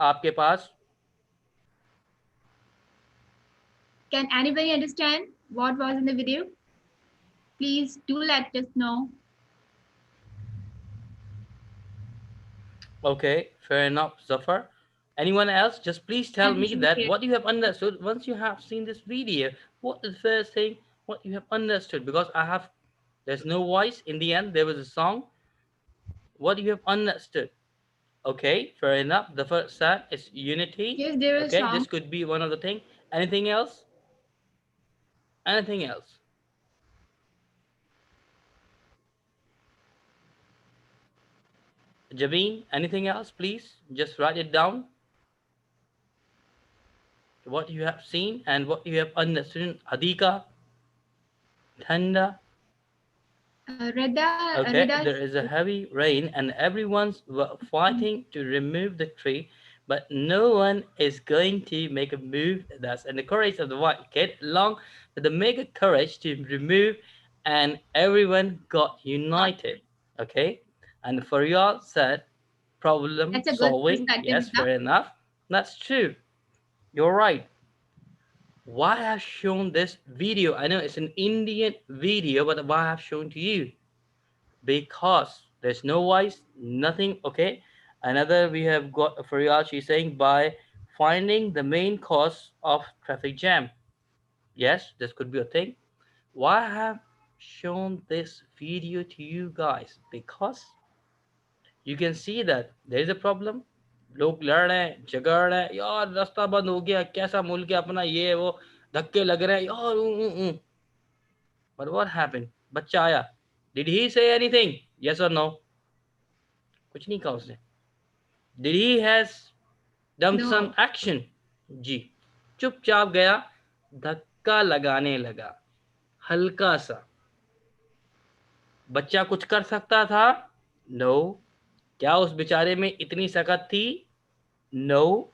आपके पास? Can anybody understand what was in the video? Please do let us know. Okay, fair enough, Zafar. Anyone else? Just please tell And we me should that share. what you have understood once you have seen this video. What is the first thing what you have understood? Because there's no voice. In the end, there was a song. What you have understood? Okay, fair enough. The first set is unity. Yes, there is a Okay, this song. could be one of the thing. Anything else? Anything else? Javeen, anything else? Please just write it down. What you have seen and what you have understood. Adika, Thanda. Okay, Rida, there is a heavy rain and everyone's fighting to remove the tree, but no one is going to make a move. That's and the courage of the white kid, along with the mega courage to remove, and everyone got united. Okay, and Faryal said, problem that's a good solving. perspective, Yes, Rida. fair enough. That's true. You're right. Why I have shown this video? I know it's an Indian video, but why I have shown to you? Because there's no voice, nothing. Okay, another we have got Faryal. She's saying by finding the main cause of traffic jam. Yes, this could be a thing. Why I have shown this video to you guys? Because you can see that there is a problem. लोग लड़ रहे हैं, झगड़ रहे हैं, यार रास्ता बंद हो गया, कैसा मुल्क है अपना, ये वो धक्के लग रहे हैं यार. But what happened? बच्चा आया. Did he say anything? Yes or no? कुछ नहीं कहा उसने. Did he has done some No. action? जी. चुपचाप गया, धक्का लगाने लगा, हल्का सा. बच्चा कुछ कर सकता था? नो. क्या उस बेचारे में इतनी सकत थी? No.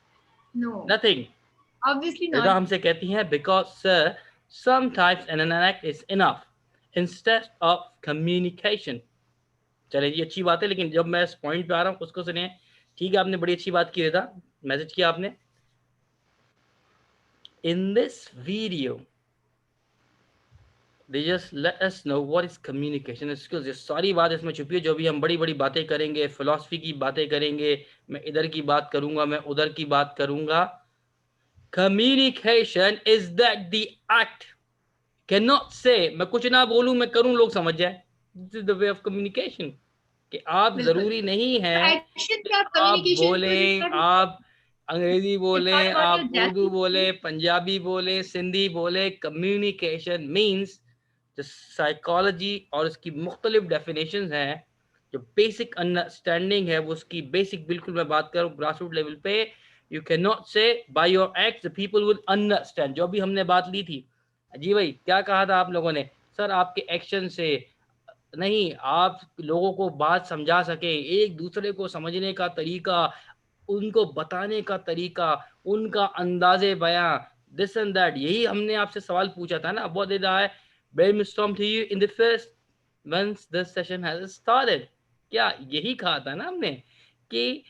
No. Nothing. Obviously Rida not. हमसे कहती हैं because sir sometimes an act is enough instead of communication. चले जी, अच्छी बात है, लेकिन जब मैं इस पॉइंट पे आ रहा हूँ उसको सुनिए. ठीक है, आपने बड़ी अच्छी बात की रिदा, मैसेज किया आपने. In this video, they just let us know what is communication skills. ये सारी बात इसमें छुपी है. जो भी हम बड़ी बड़ी बातें करेंगे, फिलॉसफी की बातें करेंगे, मैं इधर की बात करूंगा, मैं उधर की बात करूंगा. Communication is that the act. Cannot say मैं कुछ ना बोलूं मैं करूं लोग समझ जाए. This is the way of communication. कि आप बिल्कुल. जरूरी नहीं है So action कि क्या आप communication because it's बोलें, not आप अंग्रेजी it's बोले, not about your आप उर्दू बोले, destiny. पंजाबी बोले, सिंधी बोले. कम्युनिकेशन मीन्स जो साइकोलॉजी और उसकी मुख्तलिफ डेफिनेशन हैं, जो बेसिक अंडरस्टैंडिंग है वो उसकी बेसिक, बिल्कुल मैं बात करूँ ग्रास रूट लेवल पे. यू कैन नॉट से by your act the people will understand. जो भी हमने बात ली थी. जी भाई, क्या कहा था आप लोगों ने? सर आपके एक्शन से नहीं, आप लोगों को बात समझा सके, एक दूसरे को समझने का तरीका, उनको बताने का तरीका, उनका अंदाजे बयां, दिस एंड दैट. यही हमने आपसे सवाल पूछा था ना. What did I brainstorm to you in the first once this session has started? क्या यही कहा था ना हमने कि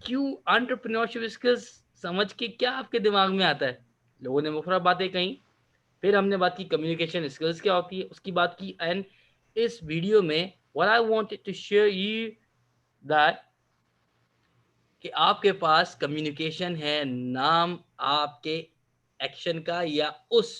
क्यों एंटरप्रेन्योरशिप स्किल्स समझ के क्या आपके दिमाग में आता है? लोगों ने मुखरा बातें कही. फिर हमने बात की कम्युनिकेशन स्किल्स क्या होती है, उसकी बात की. एंड इस वीडियो में what I wanted to share you that कि आपके पास कम्युनिकेशन है, नाम आपके एक्शन का या उस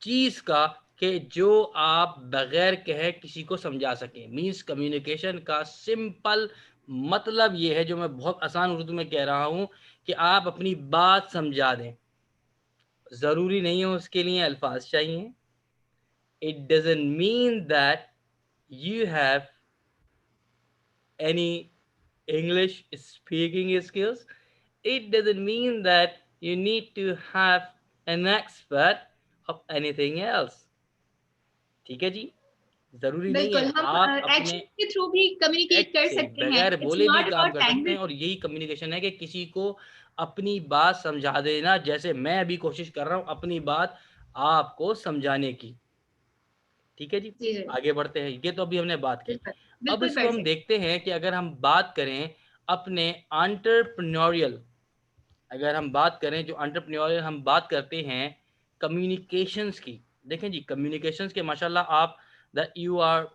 चीज का कि जो आप बगैर कहे किसी को समझा सकें. मीन्स कम्युनिकेशन का सिंपल मतलब ये है, जो मैं बहुत आसान उर्दू में कह रहा हूं, कि आप अपनी बात समझा दें. जरूरी नहीं है उसके लिए अल्फाज चाहिए. It doesn't mean that you have any English speaking skills. It doesn't mean that you need to have an expert of anything else. ठीक है जी. जरूरी नहीं है बिल्कुल हम आप अपने एक्शन के थ्रू भी कम्युनिकेट एक्ट कर से सकते हैं. बगैर इट्स बोले भी नॉट काम अबाउट कर सकते हैं. लैंग्वेज. और यही कम्युनिकेशन है कि किसी को अपनी बात समझा देना, जैसे मैं अभी कोशिश कर रहा हूं अपनी बात आपको समझाने की. ठीक है जी. जी जी आगे बढ़ते हैं. ये तो अभी हमने बात की. बिल्कुल अब बिल्कुल इसको हम परफेक्ट. देखते हैं कि अगर हम बात करें अपने एंटरप्रेन्योरियल, अगर हम बात करें जो एंटरप्रेन्योरियल हम बात करते हैं कम्युनिकेशंस की, देखें जी कम्युनिकेशंस के माशाल्लाह आप that you are,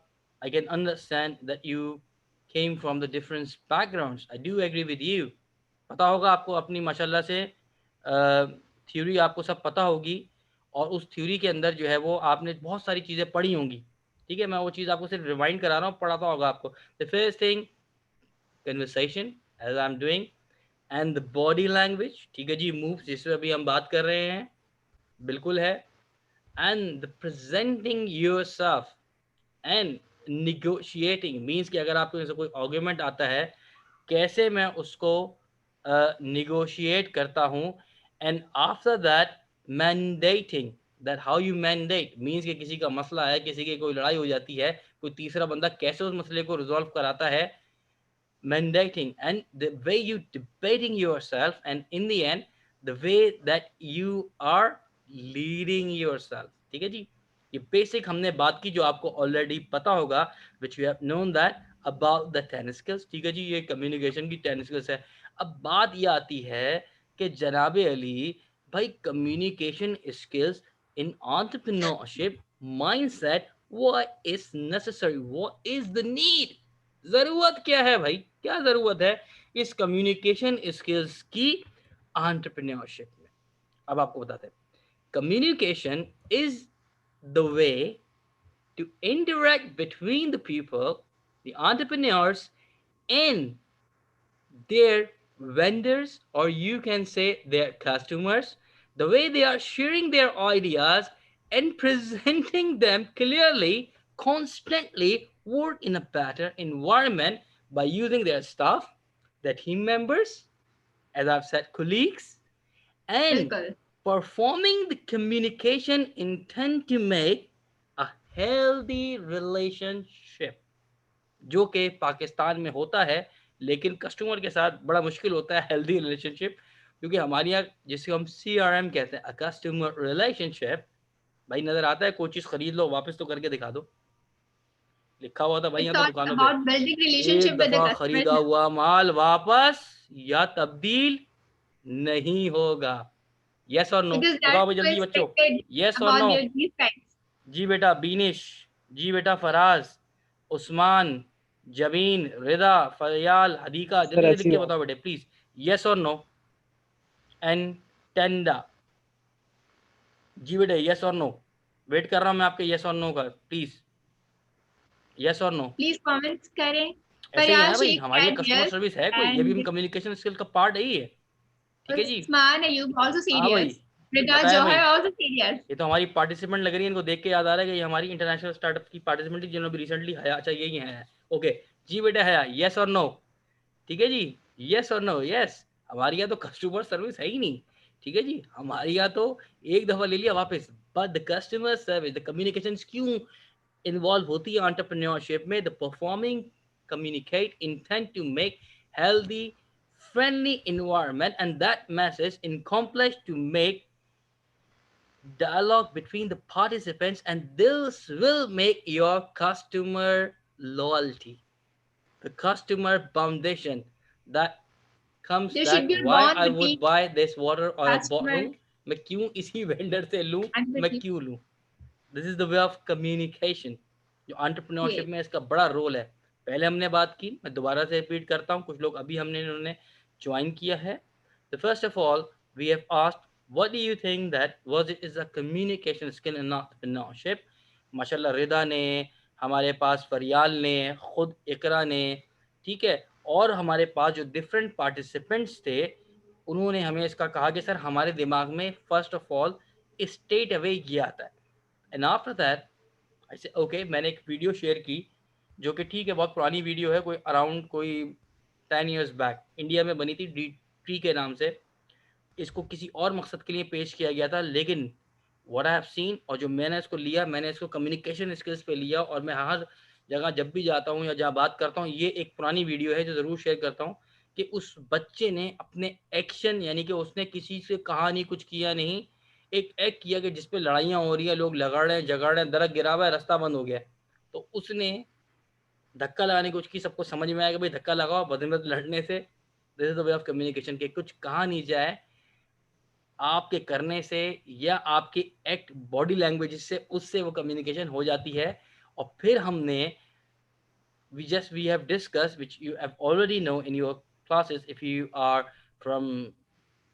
I can understand that you came from the different backgrounds, I do agree with you. पता होगा आपको अपनी माशाल्लाह से थ्योरी आपको सब पता होगी, और उस थ्योरी के अंदर जो है वो आपने बहुत सारी चीज़ें पढ़ी होंगी, ठीक है। मैं वो चीज़ आपको सिर्फ रिमाइंड करा रहा हूँ, पढ़ाता होगा आपको। The first thing conversation as I am doing, and the body language, ठीक है जी, मूव जिससे अभी हम बात कर रहे हैं, बिल्कुल है। And the presenting your self, and negotiating means कि अगर आपको कोई आर्ग्यूमेंट आता है, कैसे मैं उसको निगोशिएट करता हूँ। And after that mandating, that how you mandate means कि किसी का मसला है, किसी की कोई लड़ाई हो जाती है, कोई तीसरा बंदा कैसे उस मसले को रिजॉल्व कराता है, mandating, and the way you debating yourself, and in the end the way that you are leading yourself, ठीक है जी। ये बेसिक हमने बात की जो आपको ऑलरेडी पता होगा, which you have known that about the 10 skills, ठीक है जी, ये कम्युनिकेशन की 10 skills है। अब बात ये आती है कि जनाब अली भाई communication skills in entrepreneurship mindset, what is necessary, what is the need, जरूरत क्या है भाई, क्या जरूरत है इस कम्युनिकेशन स्किल्स की एंटरप्रेन्योरशिप में। अब आपको बताते हैं, communication is the way to interact between the people, the entrepreneurs and their vendors, or you can say their customers, the way they are sharing their ideas and presenting them clearly, constantly work in a better environment by using their staff, their team members, as I've said, colleagues, and बिल्कुल performing the communication intent to make a healthy relationship, जो कि पाकिस्तान में होता है, लेकिन customer के साथ बड़ा मुश्किल होता है हेल्दी रिलेशनशिप, क्योंकि हमारे यहाँ जिसे हम CRM कहते हैं, अ कस्टमर रिलेशनशिप, भाई नजर आता है कोई चीज खरीद लो वापस तो करके दिखा दो, लिखा हुआ था भाई यहाँ इट्स तो ऑल दुकानों पे, अबाउट बिल्डिंग एक रिलेशनशिप विद द दफा खरीदा कस्टमर्स हुआ माल वापस या तब्दील नहीं होगा। यस और नो, because बताओ that's भाई so जल्दी बच्चों, expected यस और about no. their these kinds. जी बेटा बीनिश, जी बेटा फराज, उस्मान, जबीन, रिदा, फयाल, हदीका, सर जल्दी से लिख ऐसी के बात बताओ बेटे प्लीज, यस और नो। एंड टेंडा, जी बेटे यस और नो, वेट कर रहा हूँ मैं आपके यस और नो का, प्लीज यस और नो। Please comments करें. ऐसे ही है Faryal ना भाई, shakes हमारी ये head कस्टमर yes सर्विस है कोई, ये भी हम and कम्युनिकेशन स्किल का पार्ट है ही है, ठीक है जी। Usman Ayub also said हाँ भाई, yes. Rida पता है भाई, Johar also said yes. ये तो हमारी पार्टिसिपेंट लग रही है, इनको देख के याद आ रहा है कि ये हमारी इंटरनेशनल स्टार्टअप की पार्टिसिपेंट थी जिन्होंने भी रिसेंटली हया, अच्छा यही है, ओके। जी बेटा हया, यस और नो, ठीक है जी, यस और नो, यस। हमारे यहाँ तो कस्टमर सर्विस है ही नहीं, ठीक है जी, हमारे यहाँ तो एक दफा ले लिया वापस, but the customer service, the communication क्यों इन्वॉल्व होती है एंटरप्रेन्योरशिप में, the performing communicate intent to make healthy friendly environment, and that message accomplished to make dialogue between the participants, and this will make your customer loyalty, the customer foundation that comes There should that be a why bond I would between buy this water or a customer bottle, मैं क्यों इसी vendor से लूं, and the मैं team. क्यों लूं, this is the way of communication, जो Yes. Entrepreneurship में इसका बड़ा रोल है। पहले हमने बात की, मैं दोबारा से रिपीट करता हूँ, कुछ लोग अभी हमने इन्होंने ज्वाइन किया है। तो first of all we have asked what do you think that was it is a communication skill in entrepreneurship. माशाल्लाह रिदा ने, हमारे पास फरियाल ने, खुद इकरा ने, ठीक है, और हमारे पास जो डिफरेंट पार्टिसिपेंट्स थे उन्होंने हमें इसका कहा कि सर हमारे दिमाग में first of all state away ये आता है, एंड आफ्टर दैट ऐसे ओके मैंने एक वीडियो शेयर की जो कि ठीक है बहुत पुरानी वीडियो है, कोई अराउंड कोई 10 years बैक इंडिया में बनी थी, डी ट्री के नाम से। इसको किसी और मकसद के लिए पेश किया गया था, लेकिन व्हाट आई हैव सीन, और जो मैंने इसको लिया, मैंने इसको कम्युनिकेशन स्किल्स पे लिया, और मैं हर जगह जब भी जाता हूँ या जहाँ बात करता हूँ, ये एक पुरानी वीडियो है जो ज़रूर शेयर करता हूँ कि उस बच्चे ने अपने एक्शन, यानी कि उसने किसी से कहा नहीं, कुछ किया नहीं, एक एक्ट किया कि जिसपे लड़ाइयाँ हो रही हैं, लोग लगड़ रहे हैं, झगड़ रहे हैं, दरक गिरा हुआ है, रास्ता बंद हो गया, तो उसने धक्का लगाने की कोशिश की, सबको समझ में आएगा भाई धक्का लगाओ, बदले में लड़ने से। This is the way of communication के कुछ कहा नहीं जाए आपके करने से या आपके एक्ट बॉडी लैंग्वेज से, उससे वो कम्युनिकेशन हो जाती है। और फिर हमने we have discussed, which you have already know in your classes, if you are from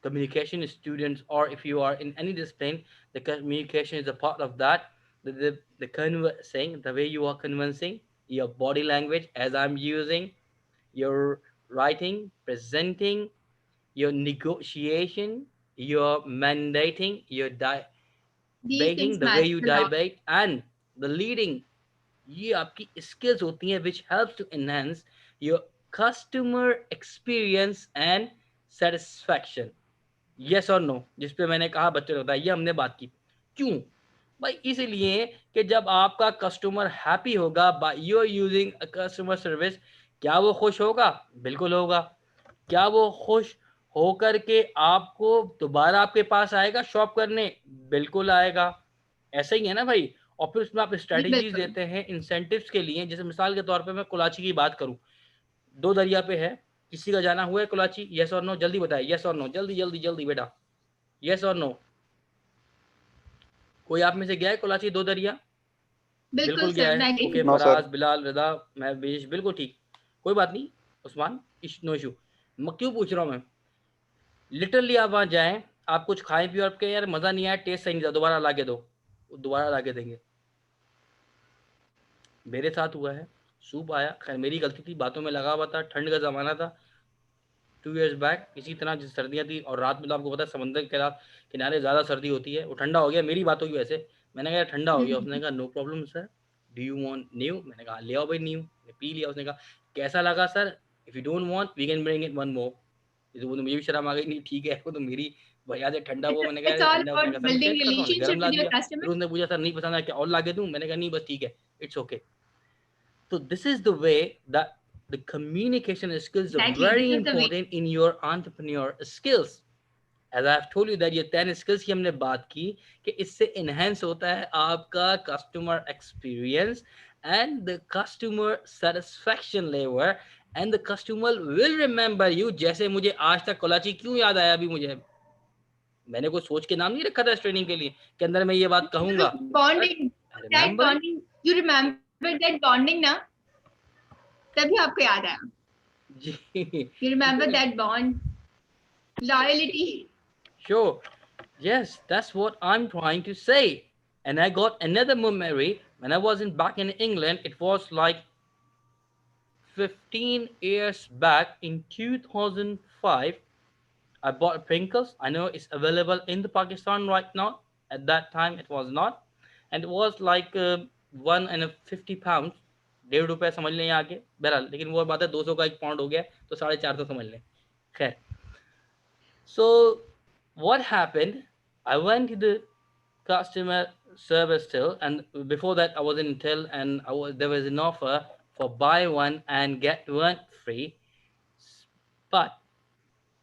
communication students or if you are in any discipline, the communication is a part of that. The conversing, the way you are convincing, your body language as I'm using, your writing, presenting, your negotiation, your mandating, your These debating, things the way matter you a lot. debate, and the leading, ये आपकी skills होती हैं which helps to enhance your customer experience and satisfaction. Yes or no? जिस पे मैंने कहा बच्चों ने बताया, ये हमने बात की। क्यों भाई? इसीलिए कि जब आपका कस्टमर हैप्पी होगा by your using a customer service, क्या वो खुश होगा? बिल्कुल होगा। क्या वो खुश होकर के आपको दोबारा आपके पास आएगा शॉप करने? बिल्कुल आएगा। ऐसा ही है ना भाई। और फिर उसमें आप जी स्ट्रेटजीज बिल्कुल। देते हैं इंसेंटिव्स के लिए। जैसे मिसाल के तौर पे मैं कोलाची की बात करूं, दो दरिया पे है, किसी का जाना हुआ है कोलाची? यस और नो? जल्दी बताए, यस और नो, जल्दी जल्दी जल्दी बेटा, यस और नो। कोई आप में से गया है कोलाची दो दरिया? बिल्कुल बिल्कुल गया सर, है। मैं गई ओके, हूँ। No sir. फराज, बिलाल, रजा, मैं, बेश, बिल्कुल ठीक। कोई बात नहीं उस्मान, नो इशू। मैं क्यों पूछ रहा हूँ? मैं लिटरली आप वहाँ जाएं, आप कुछ खाएं पिए और आपके यार मज़ा नहीं आया, टेस्ट सही नहीं था, दोबारा ला के दो, वो दोबारा ला के देंगे। मेरे साथ हुआ है। सूप आया, खैर मेरी गलती थी, बातों में लगा हुआ था, ठंड का ज़माना था, 2 years बैक। इसी तरह जिस सर्दियाँ थी और रात में तो आपको पता है समंदर के किनारे ज़्यादा सर्दी होती है। वो ठंडा हो गया, मेरी बातों की वजह से। मैंने कहा ठंडा हो गया। उसने कहा no problem sir, do you want new? मैंने कहा ले आओ भाई न्यू। मैंने पी लिया। उसने कहा कैसा लगा sir? If you don't want we can bring it one more. तो वो तो मुझे भी शर्म आ गई, नहीं ठीक है, वो तो मेरी वजह से ठंडा हुआ। मैंने कहा It's अरे all ठंडा। उसने about कहा सर मैं building टेस्ट करता हूँ, उसने गर्म relationship ला with your दिया। customer. फिर उसने पूछा सर नहीं पसंद है क्या और ला के दूँ? मैंने कहा नहीं बस ठीक है, it's okay. So this is the way that the communication skills are Exactly, this very is the way. important in your entrepreneur skills. As I've told you that ये 10 skills की हमने बात की कि इससे enhance होता है आपका customer experience and the customer satisfaction level and the customer will remember you. जैसे मुझे आज तक कोलाची क्यों याद आया अभी मुझे? मैंने कोई सोच के नाम नहीं रखा था इस ट्रेनिंग के लिए कि अंदर मैं ये बात कहूंगा, Because but bonding, I that remember it. bonding, you remember that bonding ना, तभी आपको याद आया. जी You remember बिल्कुल। that bond, loyalty. Sure. Yes, that's what I'm trying to say. And I got another memory when I was back in England. It was like 15 years back in 2005. I bought Pringles. I know it's available in the Pakistan right now. At that time, it was not, and it was like 150 pounds. 1.5 रुपए समझ लें यहाँ के बहरहाल, लेकिन वो बात है 200 का एक पाउंड हो गया तो 450 समझ लें। खैर, so what happened? I went to the customer service till, and before that I was in till, and there was an offer for buy one and get one free. But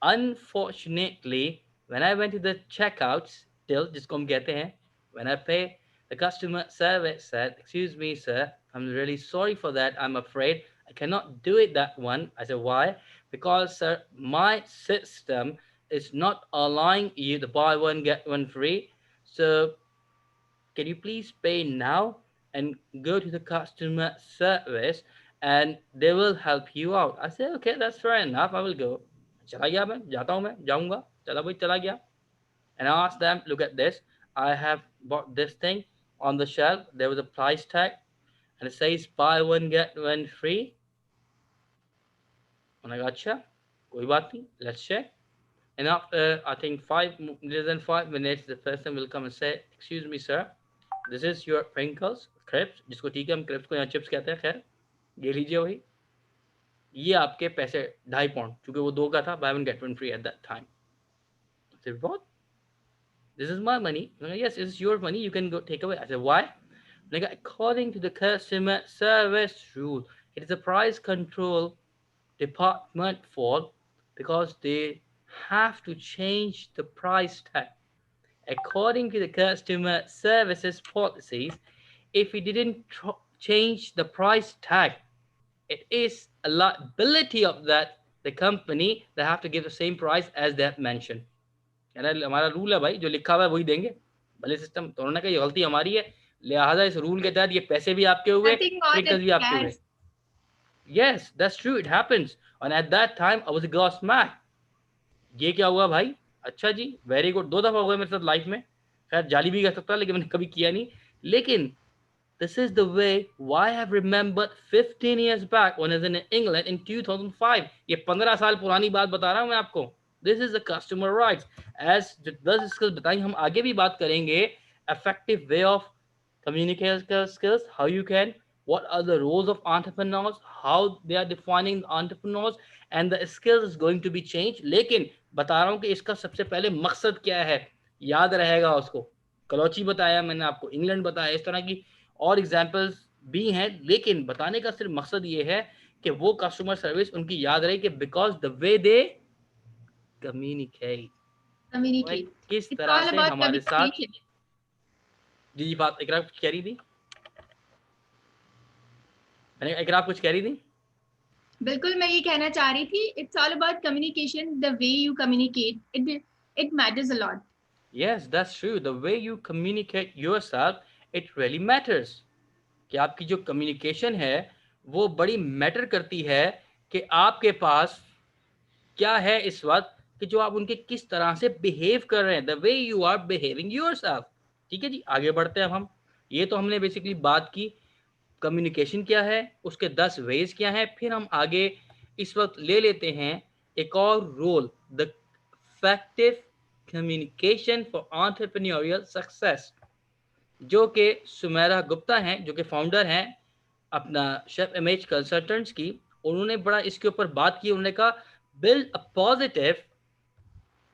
unfortunately, when I went to the checkouts till, जिसको हम कहते हैं, when I pay, the customer service said, "Excuse me, sir, I'm really sorry for that. I'm afraid I cannot do it that one." I said, "Why?" "Because, sir, my system is not allowing you to buy one get one free. So can you please pay now and go to the customer service and they will help you out." I said, "Okay, that's fair enough. I will go." चला गया, मैं जाता हूँ, मैं जाऊँगा, चला भाई चला गया। And I asked them, "Look at this. I have bought this thing on the shelf. There was a price tag and it says buy one get one free." मैंने कहा अच्छा, कोई बात नहीं, let's check. And after I think less than 5 minutes, the person will come and say, "Excuse me, sir, this is your Pringles crepes," जिसको ठीक है हम crepes को यहाँ चिप्स कहते हैं, खैर ये लीजिए भाई, ये आपके पैसे 2.5 पाउंड, क्योंकि वो 2 का था, buy one get one free at that time. I said, "What? This is my money." Like, "Yes, it's your money. You can go take away." I said, "Why?" Like, according to the customer service rule, it is a price control department fault because they have to change the price tag. According to the customer services policies, if we didn't change the price tag, it is a liability of that the company they have to give the same price as they have mentioned. हमारा rule है भाई, जो लिखा हुआ है वही देंगे, भले सिस्टम तो उन्होंने कहा ये गलती हमारी है, लिहाजा इस रूल के तहत ये पैसे भी आपके हुए, Nothing more इंटरेस्ट than भी आपके हुए. cash. Yes, that's true, it happens. And at that time I was gobsmacked. ये क्या हुआ भाई? अच्छा जी, वेरी गुड. 2 दफा हुआ मेरे साथ लाइफ में. खैर जाली भी कर सकता लेकिन मैंने कभी किया नहीं. लेकिन this is the way why I have remembered 15 years back when I was in England in 2005. ये 15 साल पुरानी बात बता रहा हूँ मैं आपको. This is the customer rights. As जो 10 skills बताई, हम आगे भी बात करेंगे. Effective way of communication skills, how you can, what are the roles of entrepreneurs, how they are defining the entrepreneurs, and the skills is going to be changed. लेकिन बता रहा हूँ कि इसका सबसे पहले मकसद क्या है, याद रहेगा उसको. कलौची बताया मैंने आपको, इंग्लैंड बताया, इस तरह की और एग्जाम्पल्स भी हैं, लेकिन बताने का सिर्फ मकसद ये है कि वो कस्टमर सर्विस उनकी याद रहे कि because the way they communicate, किस It's तरह all से about हमारे साथ. communication. जी बात इकरा कुछ कह रही थी, मैंने इकरा कुछ कह रही थी. बिल्कुल मैं ये कहना चाह रही थी, it's all about communication. The way you communicate, it matters a lot. Yes, that's true. The way you communicate yourself, it really matters. कि आपकी जो कम्युनिकेशन है वो बड़ी मैटर करती है कि आपके पास क्या है इस वक्त, कि जो आप उनके किस तरह से बिहेव कर रहे हैं, the way you are behaving yourself. ठीक है जी, आगे बढ़ते हैं अब हम. ये तो हमने बेसिकली बात की कम्युनिकेशन क्या है, उसके 10 वेज क्या हैं. फिर हम आगे इस वक्त ले लेते हैं एक और role, the effective communication for entrepreneurial success, जो कि सुमेरा गुप्ता हैं, जो कि फाउंडर हैं अपना शेफ इमेज कंसल्टेंट्स की. उन्होंने बड़ा इसके ऊपर बात की. उन्होंने कहा build a positive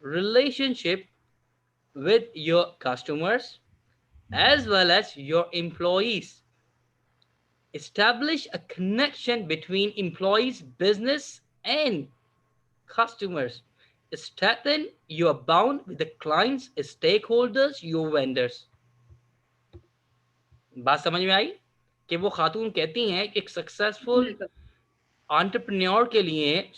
relationship with your customers as well as your employees. Establish a connection between employees, business, and customers. Strengthen your bond with the clients, stakeholders, your vendors. बात समझ में आई कि वो खातून कहती हैं कि एक सक्सेसफुल एंटरप्रेन्योर के लिए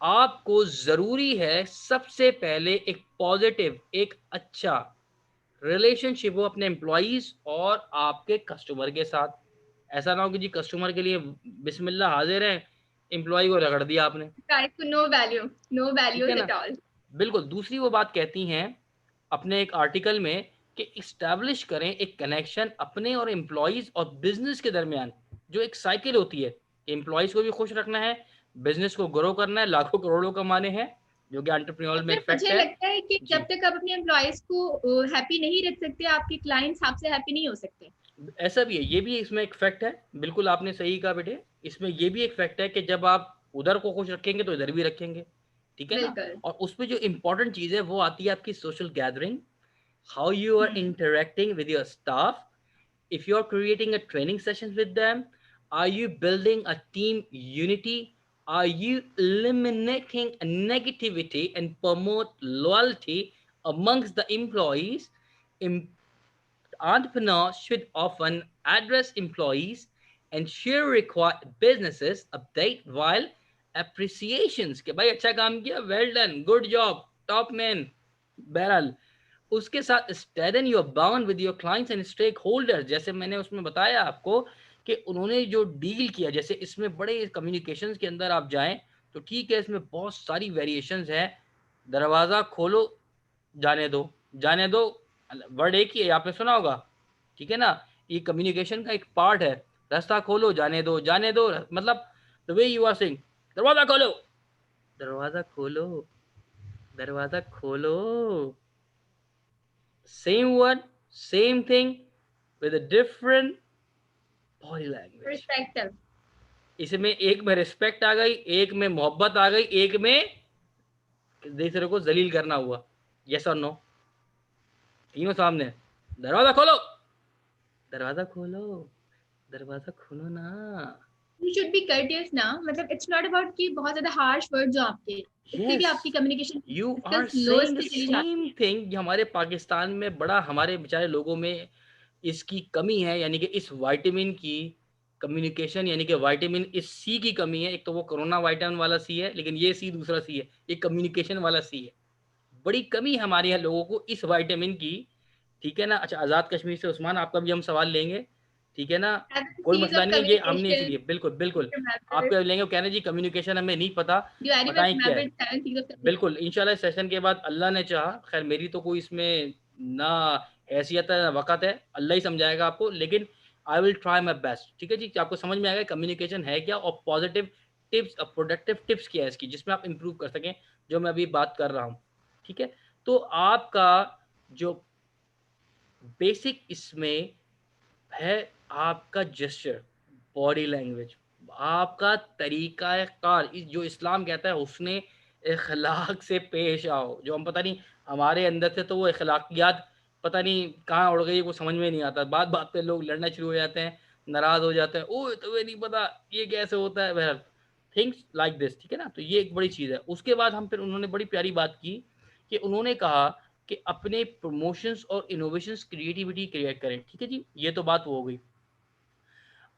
आपको जरूरी है सबसे पहले एक पॉजिटिव, एक अच्छा रिलेशनशिप हो अपने एम्प्लॉइज और आपके कस्टमर के साथ. ऐसा ना हो कि जी कस्टमर के लिए बिस्मिल्लाह हाजिर है, एम्प्लॉय को रगड़ दिया आपने. No value, no ठीक values है ना, at all. बिल्कुल. दूसरी वो बात कहती हैं अपने एक आर्टिकल में कि इस्टेब्लिश करें एक कनेक्शन अपने और एम्प्लॉइज और बिजनेस के दरमियान, जो एक साइकिल होती है. एम्प्लॉइज को भी खुश रखना है, बिजनेस को ग्रो करना है, लाखों करोड़ों कमाने हैं, जो कि एंटरप्रेन्योर में सर एक फैक्ट मुझे है. लगता है कि जब तक आप अपने एम्प्लॉयज को हैप्पी नहीं रख सकते, आपके क्लाइंट्स आपसे हैप्पी नहीं हो सकते. ऐसा भी है, ये भी इसमें एक फैक्ट है. बिल्कुल आपने सही कहा बेटे, इसमें ये भी एक फैक्ट है कि जब आप उधर को खुश रखेंगे तो इधर भी रखेंगे. ठीक है ना. बिल्कुल. और उसमें जो इम्पोर्टेंट चीज़ है वो आती है आपकी social gathering, how you are interacting with your staff. If you are creating a training sessions with them, are you building a team unity? Are you eliminating negativity and promote loyalty amongst the employees? Entrepreneurs should often address employees and share required businesses update while appreciations कि भाई अच्छा काम किया, well done, good job, top man. बहरहाल उसके साथ strengthen your bond with your clients and stakeholders. जैसे मैंने उसमें बताया आपको कि उन्होंने जो डील किया, जैसे इसमें बड़े कम्युनिकेशंस के अंदर आप जाएं तो ठीक है, इसमें बहुत सारी वेरिएशंस हैं. दरवाज़ा खोलो, जाने दो, जाने दो, वर्ड एक ही है, आपने सुना होगा. ठीक है ना, ये कम्युनिकेशन का एक पार्ट है. रास्ता खोलो, जाने दो, जाने दो, मतलब the way you are saying दरवाज़ा खोलो, दरवाज़ा खोलो, दरवाज़ा खोलो. Same word, same thing with a different body language. Perspective. इसमें एक में रिस्पेक्ट आ गई, एक में मोहब्बत आ गई, एक में दूसरे को जलील करना हुआ. यस और नो, तीनों सामने. दरवाजा खोलो, दरवाजा खोलो, दरवाजा खोलो ना. You should be courteous ना, मतलब it's not about कि बहुत ज्यादा harsh words हो आपके, इससे भी आपकी communication You are skills low saying the से चली जाती same है. thing. हमारे पाकिस्तान में बड़ा, हमारे बेचारे लोगों में इसकी कमी है, यानी कि इस विटामिन की कम्युनिकेशन यानी कि विटामिन इस सी की कमी है। एक तो वो कोरोना विटामिन वाला सी है, लेकिन ये सी दूसरा सी है, ये कम्युनिकेशन वाला सी है। बड़ी कमी हमारे यहाँ लोगों को इस विटामिन की, ठीक है ना। अच्छा, आज़ाद कश्मीर से उस्मान, आपका भी हम सवाल लेंगे, ठीक है ना, कोई Seeds मसला of नहीं है, ये हमने communication. इसलिए बिल्कुल बिल्कुल Method. आपके लेंगे। वो कहना जी कम्युनिकेशन हमें नहीं पता, Do anyone बताएं क्या है। remember 7 seeds of communication? बिल्कुल, इंशाल्लाह सेशन के बाद अल्लाह ने चाहा, खैर मेरी तो कोई इसमें ना हैसियत है ना वक़्त है, अल्लाह ही समझाएगा आपको, लेकिन I will try my best, ठीक है जी। आपको समझ में आएगा कम्युनिकेशन है क्या और पॉजिटिव टिप्स और प्रोडक्टिव टिप्स क्या है इसकी, जिसमें आप इम्प्रूव कर सकें, जो मैं अभी बात कर रहा हूँ, ठीक है। तो आपका जो बेसिक इसमें है, आपका जेस्चर, बॉडी लैंग्वेज, आपका तरीक़ा-ए-कार, इस जो इस्लाम कहता है हुस्ने इख़लाक़ से पेश आओ। जो हम पता नहीं हमारे अंदर से तो वो इख़लाक़ियात पता नहीं कहाँ उड़ गई, वो समझ में नहीं आता। बात-बात पे लोग लड़ना शुरू हो जाते हैं, नाराज़ हो जाते हैं, ओए तुम्हें नहीं पता ये कैसे होता है, बहरहाल थिंग्स लाइक दिस, ठीक है ना। तो ये एक बड़ी चीज़ है। उसके बाद हम फिर उन्होंने बड़ी प्यारी बात की कि उन्होंने कहा कि अपने प्रमोशंस और इनोवेशंस क्रिएटिविटी क्रिएट करें, ठीक है जी। ये तो बात वो हो गई।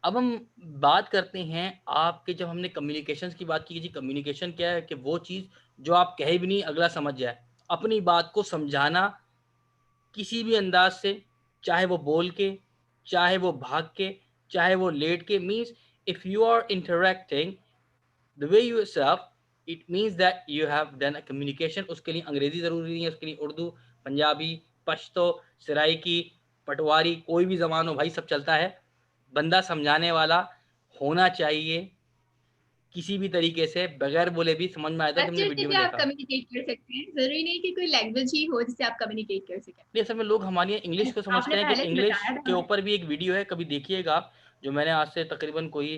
अब हम बात करते हैं आपके, जब हमने कम्युनिकेशंस की बात की जी, कम्युनिकेशन क्या है कि वो चीज़ जो आप कहे भी नहीं अगला समझ जाए। अपनी बात को समझाना किसी भी अंदाज़ से, चाहे वो बोल के, चाहे वो भाग के, चाहे वो लेट के, means if you are interacting the way yourself, it means that you have done a communication. उसके लिए अंग्रेज़ी ज़रूरी नहीं है, उसके लिए उर्दू, पंजाबी, पश्तो, सराइकी, पटवारी, कोई भी ज़बान हो भाई, सब चलता है। बंदा समझाने वाला होना चाहिए, किसी भी तरीके से बगैर बोले भी समझ में आया था कि हमने Gesture से वीडियो भी में आप देखा। कम्युनिकेट कर सकते हैं, जरूरी नहीं कि कोई लैंग्वेज ही हो जिससे आप कम्युनिकेट कर सकें। नहीं, असल में लोग हमारे यहाँ इंग्लिश को समझते आपने हैं कि पहले भी इंग्लिश बताया था के हमें। ऊपर भी एक वीडियो है, कभी देखिएगा आप, जो मैंने आज से तकरीबन कोई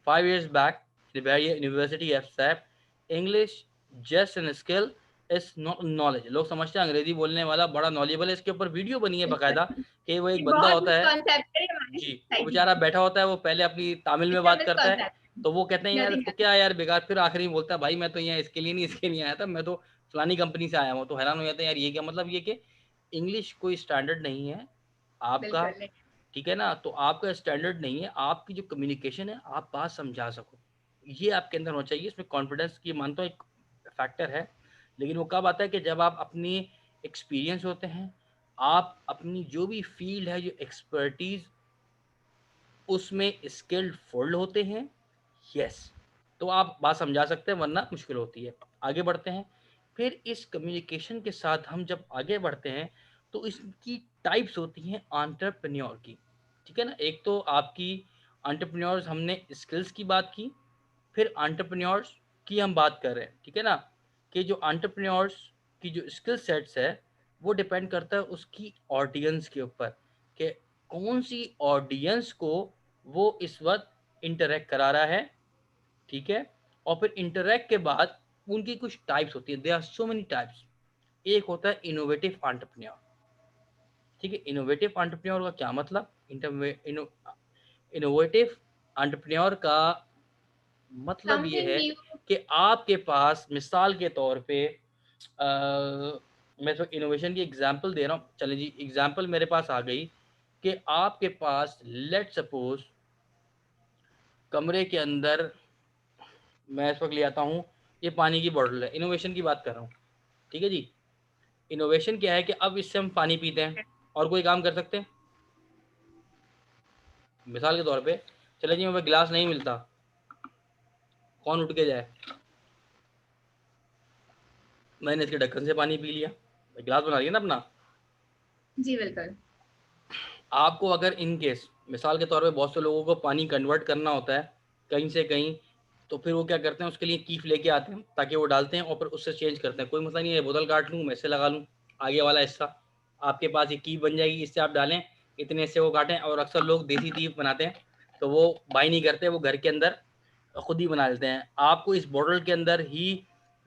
5 years back, the Bahia University have said English just an skill is not knowledge। लोग समझते हैं अंग्रेजी बोलने वाला बड़ा नॉलेजेबल है, इसके ऊपर वीडियो बनी है बाकायदा कि वो ये एक बंदा बहुत होता है मिसकॉन्सेप्ट है हमारी जी, वो सोसाइटी बेचारा में। बैठा होता है, वो पहले अपनी तमिल में इसका बात करता है, मिसकॉन्सेप्ट, तो वो कहते हैं यार नथिंग इसको एल्स। क्या है यार बेकार, फिर आखिरी में बोलता है भाई मैं तो यहाँ इसके लिए नहीं, इसके लिए आया था, मैं तो फलानी कंपनी से आया हूँ। तो हैरान हो जाते हैं यार ये क्या मतलब, ये कि इंग्लिश कोई स्टैंडर्ड नहीं है आपका, बिल्कुल नहीं। ठीक है ना। तो आपका स्टैंडर्ड नहीं है, आपकी जो कम्युनिकेशन है आप बात समझा सको, ये आपके अंदर होना चाहिए। इसमें कॉन्फिडेंस की मानता हूँ एक फैक्टर है, लेकिन वो कब आता है कि जब आप अपनी एक्सपीरियंस होते हैं, आप अपनी जो भी फील्ड है, जो एक्सपर्टीज़ उसमें स्किल्ड फुल होते हैं, यस, तो आप बात समझा सकते हैं, वरना मुश्किल होती है। आगे बढ़ते हैं, फिर इस कम्युनिकेशन के साथ हम जब आगे बढ़ते हैं, तो इसकी टाइप्स होती हैं एंटरप्रेन्योर की, ठीक है ना। एक तो आपकी एंटरप्रेन्योर्स, हमने स्किल्स की बात की, फिर एंटरप्रेन्योर्स की हम बात कर रहे हैं, ठीक है ना, कि जो एंटरप्रेन्योर्स की जो स्किल सेट्स है, वो डिपेंड करता है उसकी ऑडियंस के ऊपर, कि कौन सी ऑडियंस को वो इस वक्त इंटरेक्ट करा रहा है, ठीक है। और फिर इंटरेक्ट के बाद उनकी कुछ टाइप्स होती है, they are so many types. एक होता है इनोवेटिव एंटरप्रेन्योर, ठीक है। इनोवेटिव एंटरप्रेन्योर का क्या मतलब, इनोवेटिव एंटरप्रेन्योर का मतलब ये समथिंग है न्यू। कि आपके पास मिसाल के तौर पे मैं तो इनोवेशन की एग्जांपल दे रहा हूँ, चलिए जी एग्जांपल मेरे पास आ गई कि आपके पास लेट सपोज कमरे के अंदर, मैं इस वक्त ले आता हूँ, ये पानी की बॉटल है, इनोवेशन की बात कर रहा हूँ, ठीक है जी। इनोवेशन क्या है कि अब इससे हम पानी पीते हैं और कोई काम कर सकते हैं। मिसाल के तौर पे चले जी हमें गिलास नहीं मिलता, कौन उठ के जाए, मैंने इसके ढक्कन से पानी पी लिया, गिलास बना लिया ना अपना। जी बिल्कुल। आपको अगर इन केस मिसाल के तौर पे बहुत से लोगों को पानी कन्वर्ट करना होता है कहीं से कहीं, तो फिर वो क्या करते हैं, उसके लिए कीफ लेके आते हैं ताकि वो डालते हैं और फिर उससे चेंज करते हैं। कोई मसला नहीं है, बोतल काट लूँ मैं इससे लगा लूँ, आगे वाला हिस्सा आपके पास ये कीफ बन जाएगी, इससे आप डालें, इतने हिस्से वो काटें। और अक्सर लोग देसी कीफ बनाते हैं तो वो बाई नहीं करते, वो घर के अंदर खुद ही बना लेते हैं। आपको इस बॉटल के अंदर ही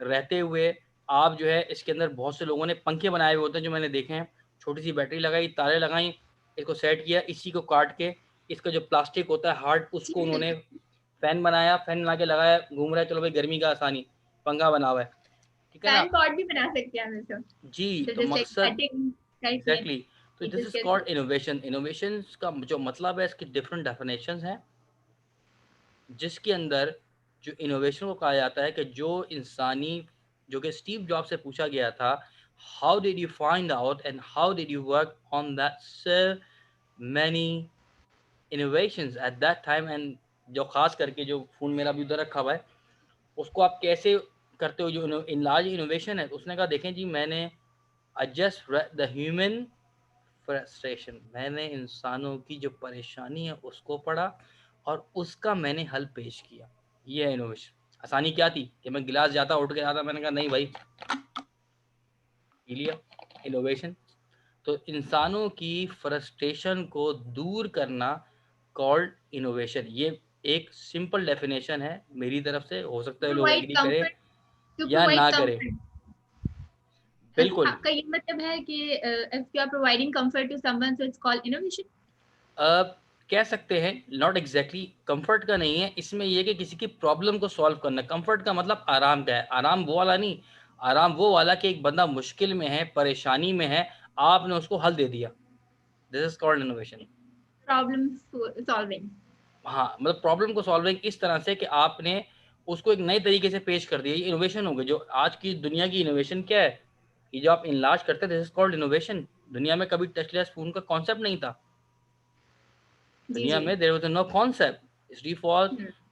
रहते हुए आप जो है इसके अंदर बहुत से लोगों ने पंखे बनाए हुए होते हैं, जो मैंने देखे हैं, छोटी सी बैटरी लगाई, तारे लगाई, इसको सेट किया, इसी को काट के इसका जो प्लास्टिक होता है हार्ड, उसको उन्होंने फैन बनाया, फैन बना के लगाया, घूम रहा है, चलो भाई गर्मी का आसानी, पंखा बना हुआ है, ठीक है ना। फैन पॉट भी बना सकते हैं हम इसको। जी, तो तो जस्ट लाइक मकसद कटिंग टाइप में। एग्जैक्टली, तो this is called innovation. Innovation का जो मतलब है, इसकी डिफरेंट डेफिनेशंस हैं, जिसके अंदर जो इनोवेशन को कहा जाता है कि जो इंसानी, जो कि स्टीव जॉब से पूछा गया था, how did you find out and how did you work on that so many innovations at that time, and जो खास करके जो फोन मेरा भी उधर रखा हुआ है, उसको आप कैसे करते हो जो इन लार्ज इनोवेशन है। तो उसने कहा देखें जी, मैंने जस्ट द ह्यूमन फ्रस्ट्रेशन, मैंने इंसानों की जो परेशानी है उसको पढ़ा और उसका मैंने हल पेश किया। ये है इनोवेशन। आसानी क्या थी कि मैं गिलास जाता उठ के आता, मैंने कहा नहीं भाई पी लिया, इनोवेशन। तो इंसानों की फ्रस्ट्रेशन को दूर करना कॉल्ड इनोवेशन। ये एक सिंपल डेफिनेशन है मेरी तरफ से, हो सकता है लोग प्रोवाइड एग्री करें कंफर्ट, टू या प्रोवाइड ना करें। कंफर्ट। बिल्कुल। आपका ये मतलब है कि if you are providing comfort to someone so it's called innovation. कह सकते हैं, नॉट एग्जैक्टली कंफर्ट का नहीं है इसमें, यह कि किसी की प्रॉब्लम को सॉल्व करना। कंफर्ट का मतलब आराम का है, आराम वो वाला नहीं, आराम वो वाला कि एक बंदा मुश्किल में है, परेशानी में है, आपने उसको हल दे दिया। This is called innovation. Problem solving. हाँ, मतलब प्रॉब्लम को सॉल्विंग इस तरह से कि आपने उसको एक नए तरीके से पेश कर दिया, ये इनोवेशन हो गया। जो आज की दुनिया की इनोवेशन क्या है, ये जो आप इनलार्ज करते हैं, दिस इज कॉल्ड इनोवेशन। दुनिया में कभी टचलेस फोन का कॉन्सेप्ट नहीं था। जी दुनिया जी। में there was no concept. Steve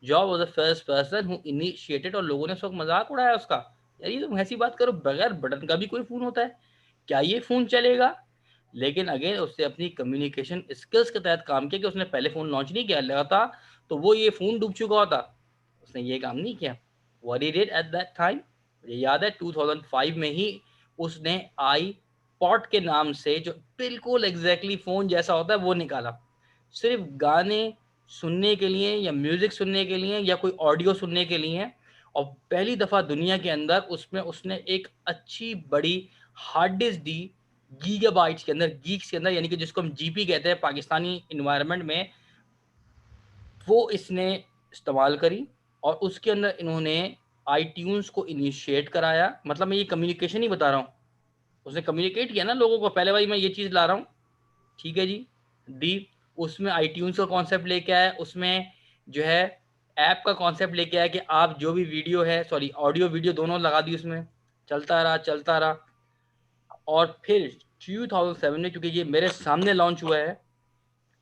Job was the first person who initiated, और लोगों ने सब मजाक उड़ाया उसका, यार ये तुम ऐसी बात करो, बगैर बटन का भी कोई फोन होता है, क्या ये फोन चलेगा? लेकिन अगेन उसने अपनी कम्युनिकेशन स्किल्स के तहत काम किया कि उसने पहले फोन लॉन्च नहीं किया लगा था तो वो ये फोन डूब चुका होता, उसने ये काम नहीं किया। What he did at that time, मुझे याद है 2005 में ही उसने आई पॉट के नाम से, जो बिल्कुल एग्जैक्टली फोन जैसा होता है, वो निकाला। सिर्फ गाने सुनने के लिए या म्यूजिक सुनने के लिए या कोई ऑडियो सुनने के लिए। और पहली दफा दुनिया के अंदर उसमें उसने एक अच्छी बड़ी हार्ड डिस्क दी, गीगाबाइट्स के अंदर, गीग्स के अंदर, यानी कि जिसको हम जीपी कहते हैं पाकिस्तानी इन्वायरमेंट में, वो इसने इस्तेमाल करी। और उसके अंदर इन्होंने आईट्यून्स को इनिशिएट कराया। मतलब मैं ये कम्युनिकेशन ही बता रहा हूँ, उसने कम्युनिकेट किया ना लोगों को, पहले भाई मैं ये चीज़ ला रहा हूँ, ठीक है जी, दी। उसमें आईट्यून्स का कॉन्सेप्ट लेके आया, उसमें जो है ऐप का कॉन्सेप्ट लेके आया कि आप जो भी वीडियो है, सॉरी ऑडियो वीडियो दोनों लगा दी उसमें, चलता रहा चलता रहा। और फिर 2007 में, क्योंकि ये मेरे सामने लॉन्च हुआ है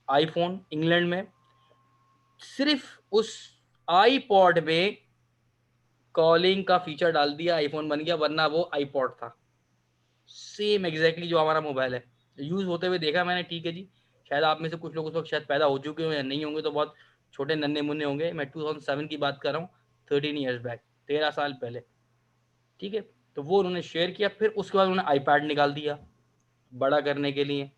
आईफोन इंग्लैंड में, सिर्फ उस आईपॉड में कॉलिंग का फीचर डाल दिया, आईफोन बन गया, वरना वो आईपॉड था। सेम एग्जैक्टली जो हमारा मोबाइल है, यूज होते हुए देखा मैंने, ठीक है जी। शायद आप में से कुछ लोग उस वक्त शायद पैदा हो चुके हो या नहीं होंगे, तो बहुत छोटे नन्हे मुन्ने होंगे। मैं 2007 की बात कर रहा हूँ, 13 ईयर्स बैक, 13 साल पहले, ठीक है। तो वो उन्होंने शेयर किया, फिर उसके बाद उन्होंने आईपैड निकाल दिया बड़ा करने के लिए।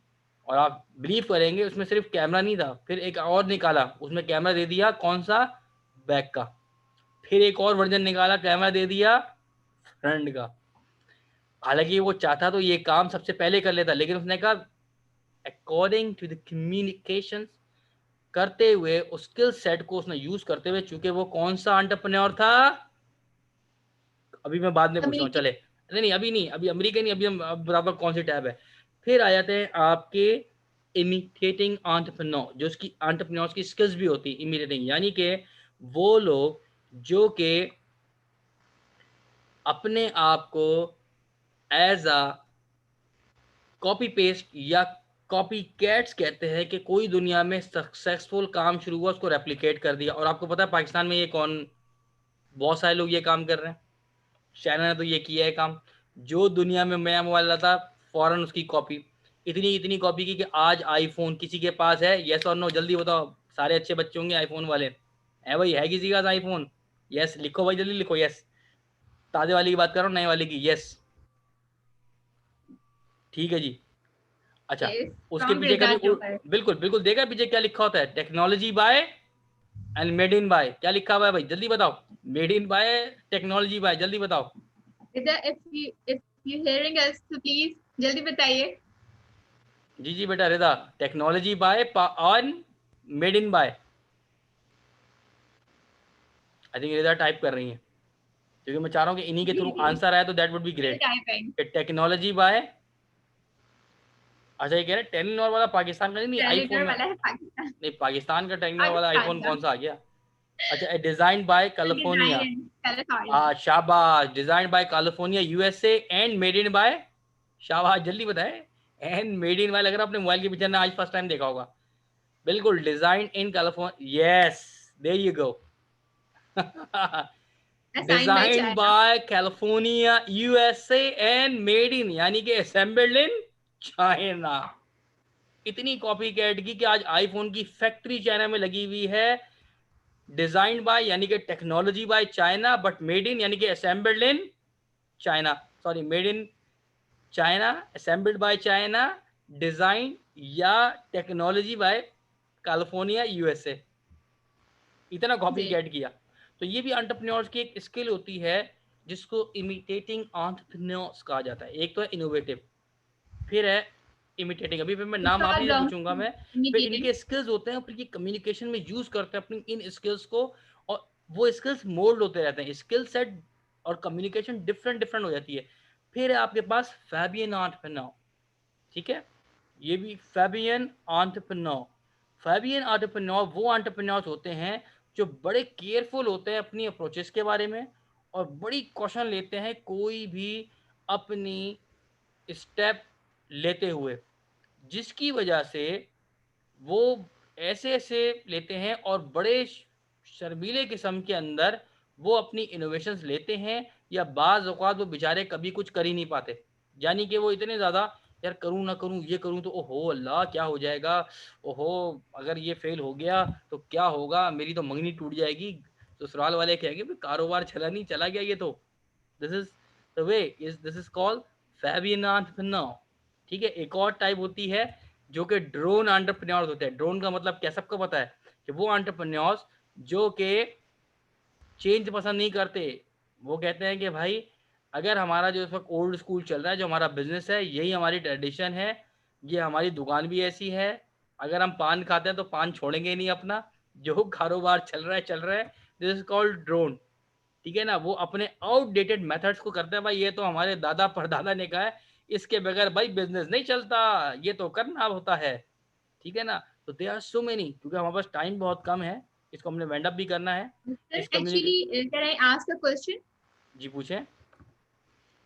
और आप बिलीव करेंगे, उसमें सिर्फ कैमरा नहीं था, फिर एक और निकाला, उसमें कैमरा दे दिया, कौन सा, बैक का। फिर एक और वर्जन निकाला, कैमरा दे दिया फ्रंट का। हालांकि वो चाहता तो ये काम सबसे पहले कर लेता, लेकिन उसने कहा अकॉर्डिंग टू द कम्युनिकेशन करते हुए, उस स्किल सेट को उसने यूज करते हुए, चूंकि वो कौन सा एंटरप्रेन्योर था, अभी मैं बाद में पूछ रहा हूँ, अमेरिकन। चले नहीं नहीं अभी नहीं, अभी अमेरिका नहीं, अभी हम अब बराबर कौन सी टैब है। फिर आ जाते हैं आपके इमिटेटिंग एंटरप्रेन्योर, जो उसकी एंटरप्रेन्योर्स की स्किल्स भी होती है इमिटेटिंग, यानी कि वो लोग जो कि अपने आप को एज अ कॉपी पेस्ट या कॉपी कैट्स कहते हैं, कि कोई दुनिया में सक्सेसफुल काम शुरू हुआ, उसको रेप्लिकेट कर दिया। और आपको पता है पाकिस्तान में ये कौन, बहुत सारे लोग ये काम कर रहे हैं। चाइना ने तो ये किया है काम, जो दुनिया में नया मोबाइल लाता, फौरन उसकी कॉपी, इतनी इतनी कॉपी की कि आज आईफोन किसी के पास है, यस और नो, जल्दी बताओ। सारे अच्छे बच्चे होंगे आईफोन वाले, है भाई, है किसी का आईफोन? यस लिखो भाई, जल्दी लिखो, यस। ताजे वाले की बात कर रहा हूँ, नए वाले की, यस, ठीक है जी। अच्छा, यस, उसके स्ट्रॉन्ग पीछे कभी रिगार्ड टू हर। बिल्कुल बिल्कुल देखा पीछे क्या लिखा होता है, technology by and made in by, क्या लिखा हुआ है भाई, जल्दी बताओ। Made in by, technology by, जल्दी बताओ। इफ यू hearing us तो प्लीज जल्दी बताइए। जी जी बेटा Rida, technology by on made in by. I think Rida type कर रही है, क्योंकि मैं चाह रहा हूँ कि इन्हीं के जी थ्रू जी, आंसर आए, तो that would be great. Typing. Technology by अच्छा ये कह रहे हैं टेलीनॉर वाला पाकिस्तान का नहीं, आईफोन टेलीनॉर में वाला है पाकिस्तान, नहीं, पाकिस्तान का टेलीनॉर वाला पाकिस्तान आईफोन का कौन सा आ गया? अच्छा, design by California. Design California. शाबाश, design by California USA and made in by, शाबाश जल्दी बताए, एंड मेड इन बाय, लग रहा है अपने मोबाइल के पीछे ना आज फर्स्ट टाइम देखा होगा। बिल्कुल, design in California, yes, there you go. Sign by designed China. By California USA and made in, यानी कि असेंबल्ड इन चाइना। इतनी कॉपी कैट की कि आज आईफोन की फैक्ट्री चाइना में लगी हुई है। डिजाइन्ड बाय यानी कि technology by China, but made in यानी कि assembled in China, sorry made in China, assembled by China, design या टेक्नोलॉजी बाय कैलिफोर्निया यूएसए। इतना कॉपी जी कैट किया। तो ये भी एंटरप्रेन्योर्स की एक स्किल होती है जिसको इमिटेटिंग एंटरप्रेन्योर्स कहा जाता है। एक तो है इनोवेटिव, फिर है इमिटेटिंग, अभी फिर मैं नाम आप ही से पूछूंगा मैं। फिर इमिटेटिंग। इनके स्किल्स होते हैं, फिर ये कम्युनिकेशन में यूज करते हैं अपनी इन स्किल्स को, और वो स्किल्स मोल्ड होते रहते हैं, स्किल सेट और कम्युनिकेशन डिफरेंट डिफरेंट हो जाती है। फिर है आपके पास फैबियन एंटरप्रेन्योर, ठीक है, ये भी फैबियन एंटरप्रेन्योर। फैबियन एंटरप्रेन्योर वो एंटरप्रेन्योर्स होते हैं जो बड़े केयरफुल होते हैं अपनी अप्रोचेस के बारे में, और बड़ी कॉशन लेते हैं कोई भी अपनी स्टेप लेते हुए, जिसकी वजह से वो ऐसे ऐसे लेते हैं और बड़े शर्मीले किस्म के अंदर वो अपनी इनोवेशंस लेते हैं, या बाज़ औक़ात वो बेचारे कभी कुछ कर ही नहीं पाते। यानी कि वो इतने ज़्यादा, यार करूँ ना करूँ, ये करूँ तो ओहो अल्लाह क्या हो जाएगा? ओहो! अगर ये फ़ेल हो गया तो क्या होगा? मेरी तो मंगनी टूट जाएगी। ससुराल वाले कहेंगे भई कारोबार चला नहीं, चला गया ये तो। This is the way, this is called Fabian entrepreneur. ठीक है? एक और टाइप होती है जो कि ड्रोन एंटरप्रेन्योर्स होते हैं। ड्रोन का मतलब क्या सबको पता है कि वो एंटरप्रेन्योर्स जो कि चेंज पसंद नहीं करते। वो कहते हैं कि भाई अगर हमारा जो इस वक़्त ओल्ड स्कूल चल रहा है, जो हमारा बिज़नेस है, यही हमारी ट्रेडिशन है, ये हमारी दुकान भी ऐसी है, अगर हम पान खाते हैं तो पान छोड़ेंगे ही नहीं अपना, जो कारोबार चल रहा है, दिस इज़ कॉल्ड ड्रोन। ठीक है ना? वो अपने आउटडेटेड मेथड्स को करते हैं, भाई ये तो हमारे दादा-परदादा ने कहा है, इसके बगैर भाई बिज़नेस नहीं चलता, ये तो करना होता है। ठीक है ना? तो देयर आर सो मेनी, क्योंकि हमारे पास टाइम बहुत कम है, इसको हमने वाइंड अप भी करना है। सर इस कम्युनिके actually can I ask a question? जी पूछें।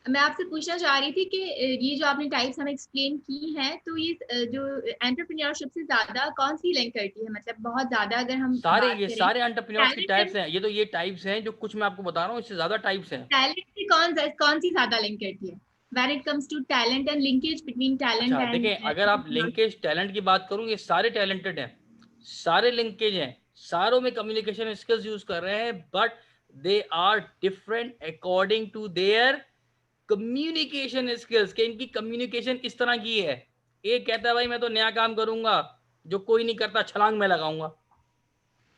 मैं आपसे पूछना चाह रही थी कि ये जो आपने टाइप्स हमें एक्सप्लेन की हैं, तो ये जो एंटरप्रेन्योरशिप से ज्यादा कौन सी लिंक करती है, मतलब बहुत ज्यादा अगर हम सारे बात ये करें सारे एंटरप्रेन्योर्स की टैलेंट टाइप्स एंड हैं, ये तो ये टाइप्स हैं जो कुछ मैं आपको बता रहा हूँ, इससे ज़्यादा टाइप्स हैं। टैलेंट से कौन सी ज्यादा लिंक करती है? When it comes to talent and linkage between talent अच्छा एंड देखें, अगर आप एंटरप्रेन्योरशिप। लिंकेज टैलेंट की बात करूँ, ये सारे टैलेंटेड हैं, सारे लिंकेज हैं, सारों में कम्युनिकेशन स्किल्स यूज़ कर रहे हैं, but they are different according to their communication skills, के इनकी कम्युनिकेशन किस तरह की है। एक कहता है भाई मैं तो नया काम करूँगा, जो कोई नहीं करता छलांग मैं लगाऊँगा।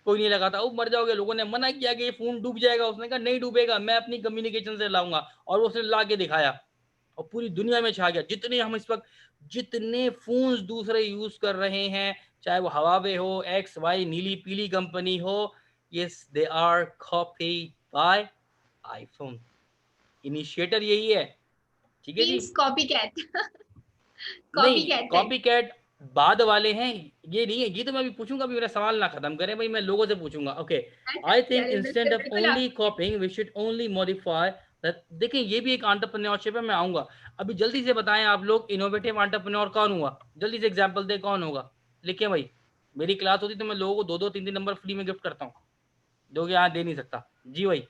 कोई नहीं लगाता, ओ मर जाओगे, लोगों ने मना किया कि ये फ़ोन डूब जाएगा, उसने कहा नहीं डूबेगा, मैं अपनी कम्युनिकेशन से लाऊँगा, और वो उसने ला के दिखाया और पूरी दुनिया में छा गया। जितने हम इस वक़्त जितने फ़ोन्स दूसरे यूज़ कर रहे हैं, चाहे वो हवावे हो, एक्स, वाई, नीली-पीली कंपनी हो, yes they are copied by iPhone. Initiator यही है, ठीक है जी? Means copy cat. कॉपी नहीं, कैट टाइप। कॉपीकैट बाद वाले हैं, ये नहीं है। ये तो मैं अभी पूछूँगा, अभी मेरा सवाल ना खत्म करें भाई, मैं लोगों से पूछूँगा। ओके, अच्छा आई थिंक चलिए इंस्टेड बिल्कुल ऑफ बिल्कुल आप ओनली पूछे। Copying we should only modify that. देखिए ये भी एक एंटरप्रेन्योरशिप है, मैं आऊँगा। अभी जल्दी से बताएँ आप लोग, इनोवेटिव एंटरप्रेन्योर कौन हुआ? जल्दी से एग्ज़ाम्पल दें कौन होगा? लिखें भाई। मेरी क्लास होती तो मैं लोगों को 2-2 3-3 नंबर फ्री में गिफ्ट करता हूँ, जो कि यहाँ दे नहीं सकता। जी भाई,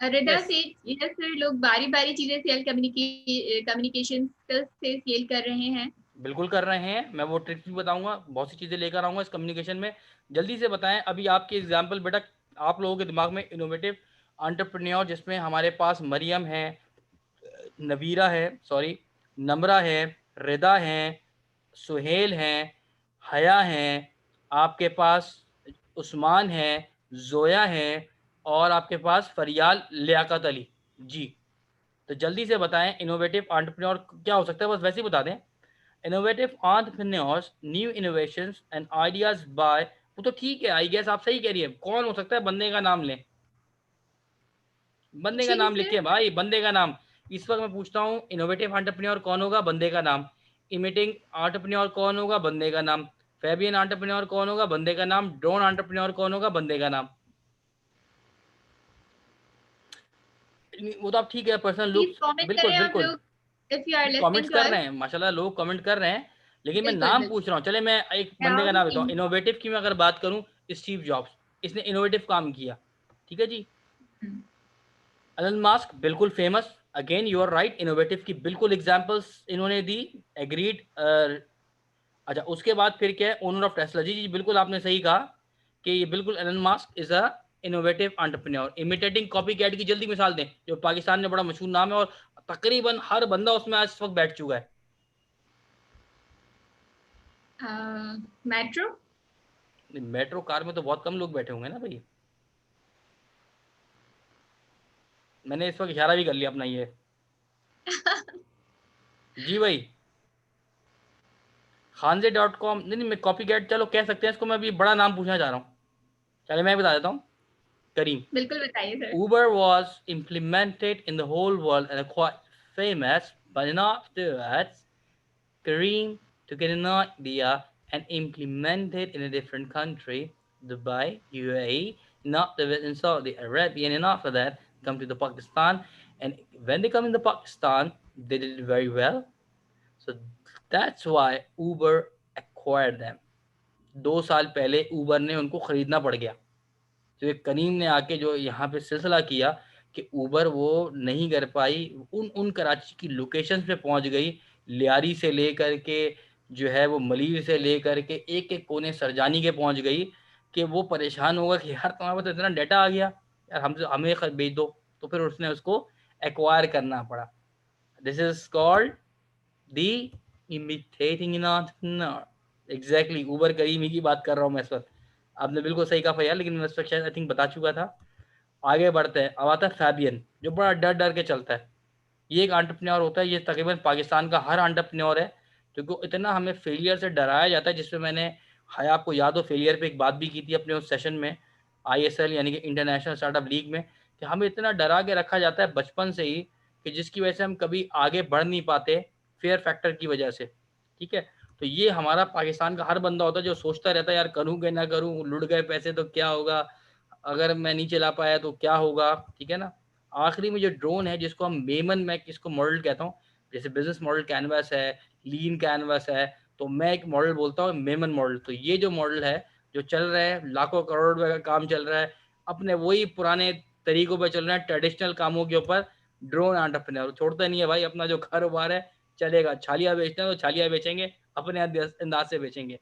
रिडा यस। से यस सर, लोग बारी बारी चीजें सेल कम्युनिकेशन स्किल्स से सेल कर रहे हैं। बिल्कुल कर रहे हैं, मैं वो ट्रिक्स भी बताऊँगा, बहुत सी चीज़ें लेकर आऊँगा इस कम्युनिकेशन में। जल्दी से बताएँ अभी आपके एग्ज़ाम्पल बेटा, आप लोगों के दिमाग में इनोवेटिव एंटरप्रेन्योर जिसमें हमारे पास मरियम है, नबीरा है, सॉरी, नम्रा है, रिदा हैं, सुहेल हैं, हया हैं, आपके पास उस्मान है, ज़ोया है, और आपके पास फ़रियाल लियाकत अली। जी, तो जल्दी से बताएँ इनोवेटिव एंटरप्रेन्योर क्या हो सकता है? बस वैसे ही बता दें। Innovative entrepreneurs, new innovations and ideas bye, वो तो ठीक है, आई गेस आप सही कह रही है। कौन हो सकता है? बंदे का नाम लें, बंदे का एक्चुअली नाम लिखे सर भाई, बंदे का नाम। इस वक्त मैं पूछता हूँ इनोवेटिव एंटरप्रेन्योर कौन होगा? बंदे का नाम। इमिटिंग एंटरप्रेन्योर कौन होगा? बंदे का नाम। फैबियन एंटरप्रेन्योर कौन होगा? बंदे का नाम। ड्रोन एंटरप्रेन्योर कौन होगा? बंदे का नाम। वो तो आप ठीक है, पर्सनल प्लीज लुक्स, कमेंट बिल्कुल करें आप बिल्कुल। लोग if you are listening comments to कर अस। रहे हैं माशाल्लाह, लोग कमेंट कर रहे हैं, लेकिन मैं बिल्कुल नाम बिल्कुल। पूछ रहा हूँ। चले मैं एक मैं बंदे का नाम देता हूँ ऑन इनोवेटिव की। मैं अगर बात करूँ, स्टीव जॉब्स, इसने इनोवेटिव काम किया, ठीक है जी। एलन मास्क बिल्कुल famous, again you are right, innovative की बिल्कुल एग्जांपल्स इन्होंने दी, एग्रीड। अच्छा, उसके बाद फिर क्या है? ओनर ऑफ टेस्ला, जी जी बिल्कुल आपने सही कहा कि ये बिल्कुल Elon Musk is a innovative entrepreneur. Imitating copy cat की जल्दी मिसाल दें, जो पाकिस्तान में बड़ा मशहूर नाम है और तकरीबन हर बंदा उसमें आज इस वक्त बैठ चुका है। मेट्रो। मेट्रो कार में तो बहुत कम लोग बैठे होंगे ना भाई। मैंने इस वक्त इशारा भी कर लिया अपना ये। जी भाई, खानजे.com, नहीं नहीं, मैं कॉपी कैट चलो कह सकते हैं इसको, मैं अभी बड़ा नाम पूछना चाह रहा हूँ। चले मैं बता देता हूँ, करीम। बिल्कुल बताइए sir. Uber was implemented in the whole world and quite famous, but afterwards, Kareem took an idea and implemented in a different country, Dubai, UAE, not in Saudi Arabia, and after that, come to the Pakistan. And when they come in the Pakistan, they did it very well. So that's why Uber acquired them. 2 साल पहले Uber ने उनको खरीदना पड़ गया। तो एक करीम ने आके जो यहाँ पे सिलसिला किया कि ऊबर वो नहीं कर पाई, उन उन कराची की लोकेशंस पे पहुंच गई, लियारी से लेकर के जो है वो मलीर से लेकर के एक एक कोने सरजानी के पहुंच गई, कि वो परेशान होगा कि यार तुम्हारे पास तो इतना डाटा आ गया, यार हमसे हमें बेच दो। तो फिर उसने उसको एक्वायर करना पड़ा। This is called the imitating in entrepreneur. Exactly, Uber Careem ही की बात कर रहा हूँ मैं इस वक्त। आपने बिल्कुल सही कहा भैया, लेकिन मैं इस वक्त शायद आई थिंक बता चुका था। आगे बढ़ते हैं, अब आता है फैबियन, जो बड़ा डर डर के चलता है। ये एक एंटरप्रेन्योर होता है, ये तकरीबन पाकिस्तान का हर एंटरप्रेन्योर है, क्योंकि इतना हमें फेलियर से डराया जाता है, जिसमें मैंने, हाय आपको याद हो, फेलियर पे एक बात भी की थी अपने उस सेशन में, ISL यानी कि इंटरनेशनल स्टार्टअप लीग में, कि हमें इतना डरा के रखा जाता है बचपन से ही, कि जिसकी वजह से हम कभी आगे बढ़ नहीं पाते, फेयर फैक्टर की वजह से। ठीक है, तो ये हमारा पाकिस्तान का हर बंदा होता है जो सोचता रहता है यार करूँ कि ना करूँ, लुट गए पैसे तो क्या होगा, अगर मैं नहीं चला पाया तो क्या होगा। ठीक है ना। आखिरी में जो ड्रोन है, जिसको हम मेमन, मैं किसको मॉडल कहता हूँ, जैसे बिजनेस मॉडल कैनवास है, लीन कैनवास है, तो मैं एक मॉडल बोलता हूँ मेमन मॉडल। तो ये जो मॉडल है, जो चल रहा है, लाखों करोड़ रुपए का काम चल रहा है, अपने वही पुराने तरीकों पर चल रहा है, ट्रेडिशनल कामों के ऊपर। ड्रोन एंटरप्रेन्योर छोड़ता नहीं है भाई, अपना जो कारोबार है चलेगा, छालियाँ बेचना है तो छालियाँ बेचेंगे, अपने अंदाज से बेचेंगे।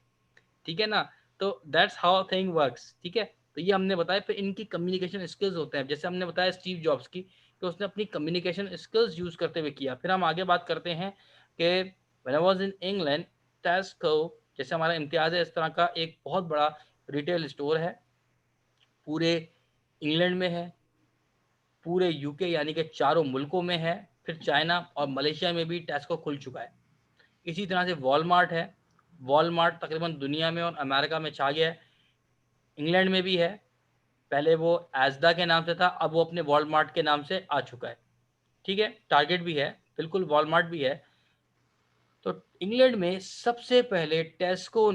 ठीक है ना। तो दैट्स हाउ थिंग वर्क्स। ठीक है, तो ये हमने बताया। फिर इनकी कम्युनिकेशन स्किल्स होते हैं, जैसे हमने बताया स्टीव जॉब्स की, कि उसने अपनी कम्युनिकेशन स्किल्स यूज करते हुए किया। फिर हम आगे बात करते हैं कि when I was in England, टेस्को, जैसे हमारा इम्तियाज है, इस तरह का एक बहुत बड़ा रिटेल स्टोर है, पूरे इंग्लैंड में है, पूरे यूके यानी कि चारों मुल्कों में है, फिर चाइना और मलेशिया में भी टेस्को खुल चुका है। इसी तरह से वॉलमार्ट है, वॉलमार्ट तकरीबन दुनिया में और अमेरिका में छा गया है, इंग्लैंड में भी है। पहले वो एजदा के नाम से था, अब वो अपने वॉलमार्ट के नाम से आ चुका है। ठीक है, टारगेट भी है, बिल्कुल वॉलमार्ट भी है। तो इंग्लैंड में सबसे पहले टेस्को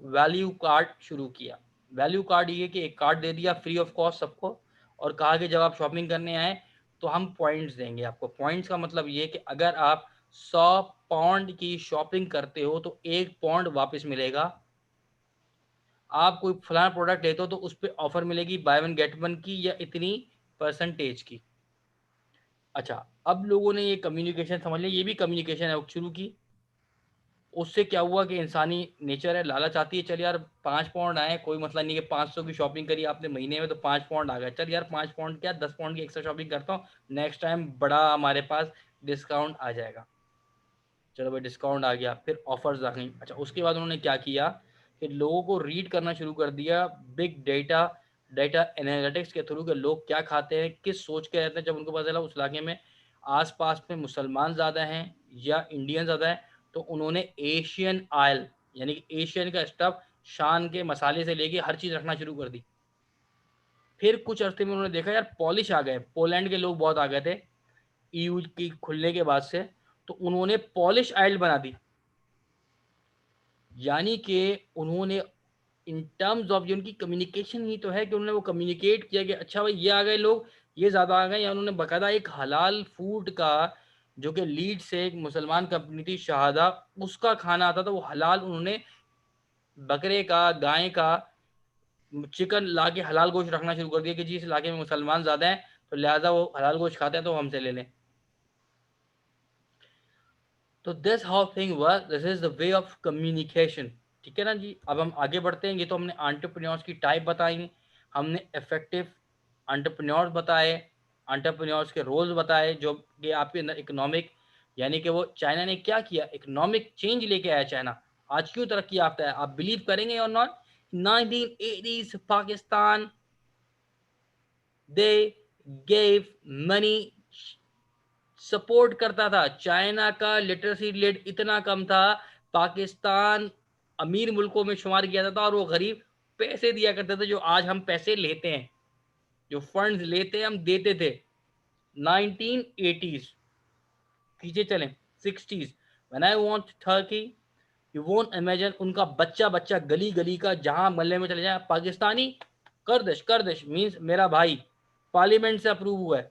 वैल्यू कार्ड शुरू किया। वैल्यू कार्ड ये कि एक कार्ड दे दिया फ्री ऑफ कॉस्ट सबको, और कहा कि जब आप शॉपिंग करने आए तो हम पॉइंट्स देंगे आपको। पॉइंट्स का मतलब ये कि अगर आप 100 पाउंड की शॉपिंग करते हो तो 1 पाउंड वापस मिलेगा। आप कोई फलाना प्रोडक्ट लेते हो तो उस पर ऑफर मिलेगी बाय वन गेट वन की, या इतनी परसेंटेज की। अच्छा, अब लोगों ने ये कम्युनिकेशन समझ लिया, ये भी कम्युनिकेशन है, शुरू की। उससे क्या हुआ कि इंसानी नेचर है, लालच आती है, चल यार 5 पाउंड आए, कोई मतलब नहीं कि 500 की शॉपिंग करी आपने महीने में तो 5 पाउंड आ गए, चल यार 5 पाउंड क्या 10 पाउंड की एक्स्ट्रा शॉपिंग करता हूँ, नेक्स्ट टाइम बड़ा हमारे पास डिस्काउंट आ जाएगा। चलो भाई डिस्काउंट आ गया, फिर ऑफर्स आ गई। अच्छा, उसके बाद उन्होंने क्या किया कि लोगों को रीड करना शुरू कर दिया, बिग डेटा, डेटा एनालिटिक्स के थ्रू, के लोग क्या खाते हैं, किस सोच के रहते हैं। जब उनको पता चला उस इलाके में आसपास में मुसलमान ज़्यादा हैं या इंडियन ज़्यादा हैं, तो उन्होंने एशियन आयल यानी कि एशियन का स्टफ, शान के मसाले से लेके हर चीज़ रखना शुरू कर दी। फिर कुछ अर्थे में उन्होंने देखा यार पॉलिश आ गए, पोलैंड के लोग बहुत आ गए थे EU की खुलने के बाद से, तो उन्होंने पॉलिश आइल्ड बना दी, यानी कि उन्होंने इन टर्म्स ऑफ जो उनकी कम्युनिकेशन ही तो है कि उन्होंने वो कम्युनिकेट किया कि अच्छा भाई ये आ गए लोग, ये ज़्यादा आ गए, या उन्होंने बाकायदा एक हलाल फूड का, जो कि लीड से एक मुसलमान कंपनी थी शहादा, उसका खाना आता था वो हलाल, उन्होंने बकरे का, गाय का, चिकन ला के हलाल गोश्त रखना शुरू कर दिया कि जी इस इलाके में मुसलमान ज़्यादा हैं तो लिहाजा वो हलाल गोश्त खाते हैं तो हमसे ले लें। तो this how thing work, this is the way of communication. ठीक है ना जी। अब हम आगे बढ़ते हैं। ये तो हमने एंटरप्रेन्योर्स की टाइप बताई, हमने इफेक्टिव एंटरप्रेन्योर्स बताए, एंटरप्रेन्योर्स के रोल्स बताए, जो कि आपके अंदर इकोनॉमिक, यानी कि वो चाइना ने क्या किया, इकोनॉमिक चेंज लेके आया चाइना, आज क्यों तरक्की याफ्ता है, आप बिलीव करेंगे और not. 1980s Pakistan, they gave money, support करता था। चाइना का लिटरेसी रेट इतना कम था, पाकिस्तान अमीर मुल्कों में शुमार किया जाता था और वो गरीब पैसे दिया करते थे, जो आज हम पैसे लेते हैं, जो फंड्स लेते हैं हम देते थे। 1980s, पीछे चलें 60s, when I want Turkey, you won't imagine, उनका बच्चा बच्चा गली गली का जहां मल्ले में चले जाए पाकिस्तानी, करदिश, करदिश मीन्स मेरा भाई, पार्लियामेंट से अप्रूव हुआ है।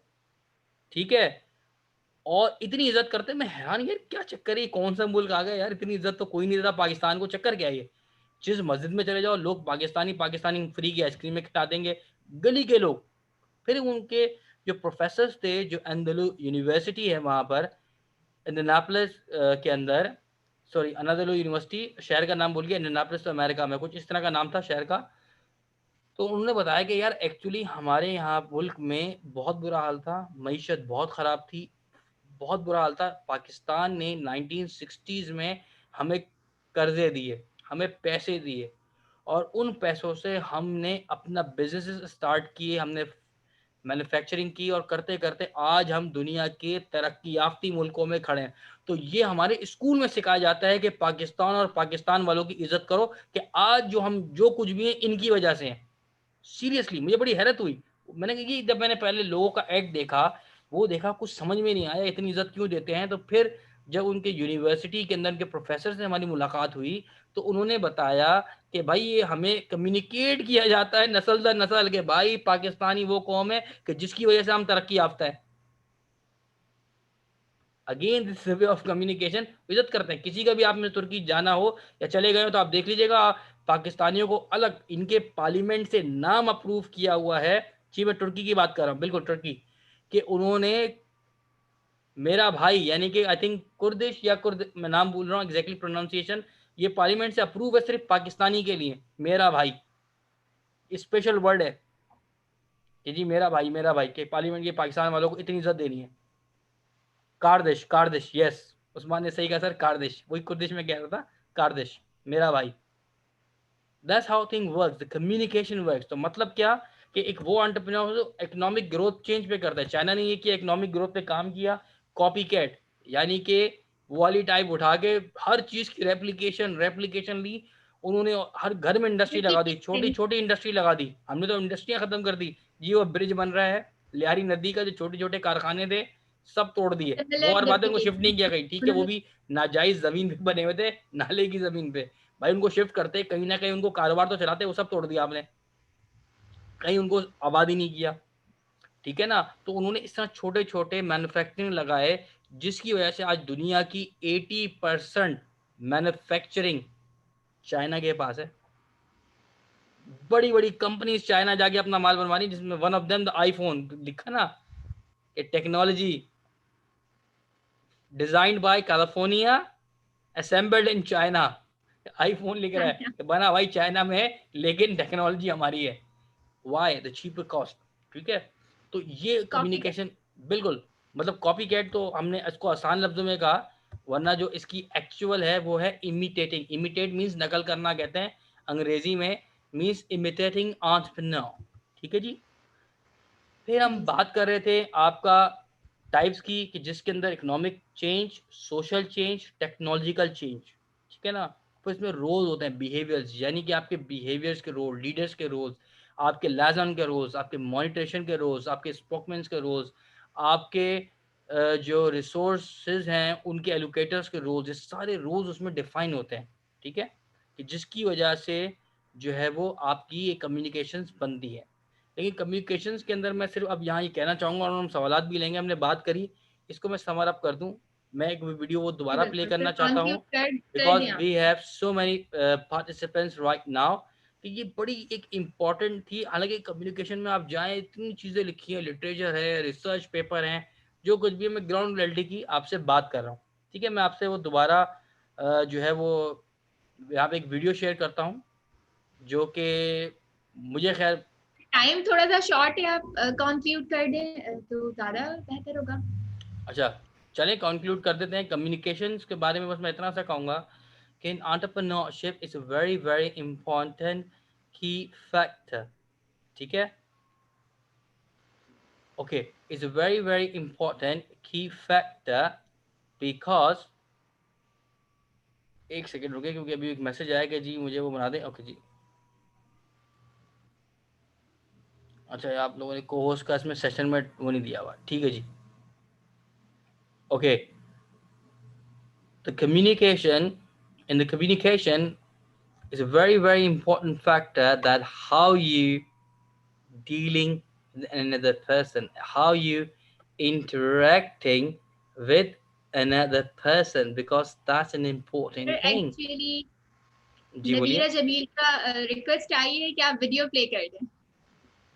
ठीक है, और इतनी इज्जत करते, मैं हैरान यार क्या चक्कर है, कौन सा मुल्क आ गया यार, इतनी इज्जत तो कोई नहीं देता पाकिस्तान को, चक्कर क्या है ये। जिस मस्जिद में चले जाओ लोग पाकिस्तानी पाकिस्तानी फ्री की आइसक्रीम में खिला देंगे, गली के लोग। फिर उनके जो प्रोफेसर्स थे, जो एंदलू यूनिवर्सिटी है वहाँ पर इंडियानापोलिस के अंदर, सॉरी अनादलू यूनिवर्सिटी, शहर का नाम भूल गया, इंडियानापोलिस तो अमेरिका में, कुछ इस तरह का नाम था शहर का। तो उन्होंने बताया कि यार एक्चुअली हमारे यहाँ मुल्क में बहुत बुरा हाल था, मईशत बहुत ख़राब थी, बहुत बुरा हाल था। पाकिस्तान ने 1960s में हमें कर्जे दिए, हमें पैसे दिए, और उन पैसों से हमने अपना बिजनेस स्टार्ट किए, हमने मैन्युफैक्चरिंग की, और करते करते आज हम दुनिया के तरक्की याफ्ती मुल्कों में खड़े हैं। तो ये हमारे स्कूल में सिखाया जाता है कि पाकिस्तान और पाकिस्तान वालों की इज्जत करो, कि आज जो हम जो कुछ भी हैं इनकी वजह से हैं। सीरियसली मुझे बड़ी हैरत हुई, मैंने कहा कि जब मैंने पहले लोगों का एक्ट देखा, वो देखा, कुछ समझ में नहीं आया इतनी इज्जत क्यों देते हैं। तो फिर जब उनके यूनिवर्सिटी के अंदर के प्रोफेसर से हमारी मुलाकात हुई, तो उन्होंने बताया कि भाई ये हमें कम्युनिकेट किया जाता है नस्ल दर नस्ल के, भाई पाकिस्तानी वो कौम है कि जिसकी वजह से हम तरक्की याफ्ता है। Again this way of communication, इज्जत करते हैं किसी का भी। आप में तुर्की जाना हो या चले गए हो तो आप देख लीजिएगा, पाकिस्तानियों को अलग इनके पार्लियामेंट से नाम अप्रूव किया हुआ है। जी मैं तुर्की की बात कर रहा हूँ, बिल्कुल तुर्की, कि उन्होंने मेरा भाई, यानी कि आई थिंक कुर्दिश या कुर्द, मैं नाम भूल रहा हूँ एग्जैक्टली प्रोनाउंसिएशन, ये पार्लियामेंट से अप्रूव है सिर्फ पाकिस्तानी के लिए, मेरा भाई, स्पेशल वर्ड है कि जी मेरा भाई के पार्लियामेंट के पाकिस्तान वालों को इतनी इज्जत देनी है। कार्दिश, कार्दिश, यस, उस्मान ने सही कहा सर, कार्दिश, वही कुर्दिश में कह रहा था, कार्दिश, मेरा भाई। That's how thing works, the communication works. तो मतलब क्या कि एक वो एंटरप्रेन्योर जो इकोनॉमिक ग्रोथ चेंज पे करता है। चाइना ने ये किया, इकोनॉमिक ग्रोथ पे काम किया, कॉपी कैट, यानी कि वो वाली टाइप उठा के हर चीज़ की रेप्लिकेशन रेप्लिकेशन ली। उन्होंने हर घर में इंडस्ट्री लगा दी, छोटी छोटी इंडस्ट्री लगा दी, हमने तो इंडस्ट्रियाँ खत्म कर दी जी। वो ब्रिज बन रहा है लियारी नदी का, जो छोटे छोटे कारखाने थे सब तोड़ दिए, वो और बात है, उनको शिफ्ट नहीं किया कहीं, ठीक है, वो भी नाजायज जमीन पे बने हुए थे, नाले की जमीन पे। भाई उनको शिफ्ट करते, कहीं ना कहीं उनको कारोबार तो चलाते, वो सब तोड़ दिया आपने, कहीं उनको आबाद ही नहीं किया। ठीक है ना। तो उन्होंने इस तरह छोटे छोटे मैन्युफैक्चरिंग लगाए, जिसकी वजह से आज दुनिया की 80% मैन्युफैक्चरिंग चाइना के पास है। बड़ी बड़ी कंपनी चाइना जाके अपना माल बनवा रही, जिसमें one of them the iPhone लिखा ना, ये technology designed bye California, assembled in China. IPhone लिख रहा है कि बना भाई चाइना में है, लेकिन टेक्नोलॉजी हमारी है। Why the cheaper cost. ठीक है, तो ये कॉपी कम्युनिकेशन, बिल्कुल, मतलब कॉपी कैट तो हमने इसको आसान लफ्जों में कहा, वरना जो इसकी एक्चुअल है वो है इमिटेटिंग। इमिटेट मीन्स नकल करना कहते हैं अंग्रेजी में, मीन्स इमिटेटिंग एंटरप्रेन्योर। ठीक है जी। फिर हम जी बात कर रहे थे आपका टाइप्स की, कि जिसके अंदर economic change, social change, technological change. ठीक है ना। तो इसमें रोल होते हैं, बिहेवियर्स, यानी कि आपके बिहेवियर्स के रोल, लीडर्स के रोल्स, आपके लाजन के रोल्स, आपके मॉनिटरेशन के रोल्स, आपके स्पोकमैन के रोल्स, आपके जो रिसोर्सेज हैं उनके एलोकेटर्स के रोल्स, ये सारे रोल्स उसमें डिफाइन होते हैं, ठीक है, कि जिसकी वजह से जो है वो आपकी ये कम्युनिकेशंस बनती है। लेकिन कम्युनिकेशंस के अंदर मैं सिर्फ अब यहाँ ये कहना चाहूँगा, और हम सवालात भी लेंगे, हमने बात करी, इसको मैं समर अप कर दूँ। मैं एक वीडियो वो दोबारा प्ले बिल्कुल, फिर करना चाहता हूँ, कर बिकॉज दें आप। We have so many participants right now, कि ये बड़ी एक इम्पॉर्टेंट थी। हालांकि कम्युनिकेशन में आप जाएं, इतनी चीज़ें लिखी हैं, लिटरेचर है, रिसर्च पेपर हैं, जो कुछ भी है, मैं ग्राउंड रियलिटी की आपसे बात कर रहा हूँ, ठीक है। मैं आपसे वो दोबारा जो है वो यहाँ पे एक वीडियो शेयर करता हूँ, जो कि मुझे खैर, टाइम थोड़ा सा शॉर्ट है, आप कंक्लूड कर दें तो ज्यादा बेहतर होगा। अच्छा चलें कंक्लूड कर देते हैं। कम्युनिकेशंस के बारे में बस मैं इतना सा कहूँगा कि in entrepreneurship is very very important key factor, ठीक है, okay, is very very important key factor, because, एक सेकेंड रुके क्योंकि अभी एक मैसेज आया कि जी मुझे वो बना दें, ओके जी। अच्छा, आप लोगों ने को होस्ट का इसमें सेशन में वो नहीं दिया हुआ, ठीक है जी, okay. The communication, in the communication is a very very important factor, that how you dealing with another person, how you interacting with another person, because that's an important thing। Actually जी नदीरा बोलिए। जमील का request आई है कि आप video play कर दें।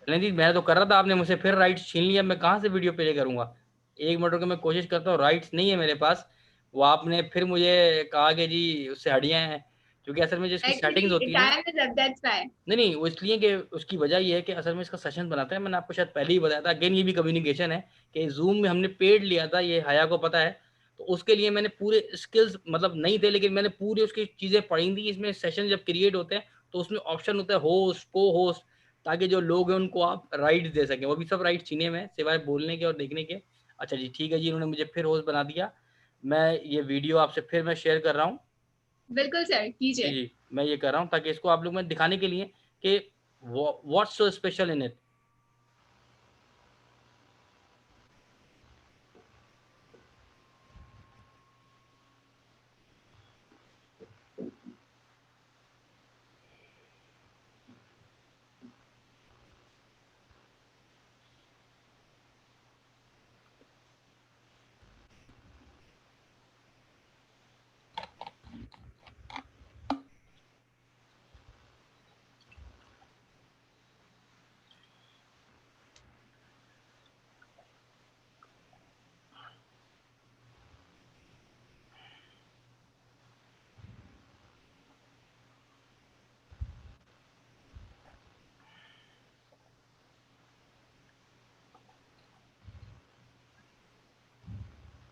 नहीं जी, मैं तो कर रहा था, आपने मुझसे फिर राइट्स छीन लिया, मैं कहाँ से वीडियो प्ले करूंगा। एक मिनट रुके, मैं कोशिश करता हूँ, राइट्स नहीं है मेरे पास, वो आपने फिर मुझे कहा कि जी उससे हटिया हैं, क्योंकि असल में जिसकी सेटिंग्स एक्चुअली होती है ना, time is up, that's why. नहीं नहीं, वो इसलिए कि उसकी वजह ये है कि असल में इसका सेशन बनाता है, मैंने आपको शायद पहले ही बताया था, अगेन ये भी कम्युनिकेशन है, कि जूम में हमने पेड लिया था, ये हया को पता है, तो उसके लिए मैंने पूरे स्किल्स, मतलब नहीं थे, लेकिन मैंने पूरी उसकी चीज़ें पढ़ी थी। इसमें सेशन जब क्रिएट होते हैं तो उसमें ऑप्शन होता है होस्ट, को होस्ट, ताकि जो लोग हैं उनको आप राइट्स दे सकें। वो भी सब राइट्स छीने में सिवाय बोलने के और देखने के। अच्छा जी ठीक है जी, इन्होंने मुझे फिर होस्ट बना दिया। मैं ये वीडियो आपसे फिर मैं शेयर कर रहा हूँ। बिल्कुल सर, जी कीजिए। जी, मैं ये कर रहा हूँ ताकि इसको आप लोग में दिखाने के लिए कि what's so special in it.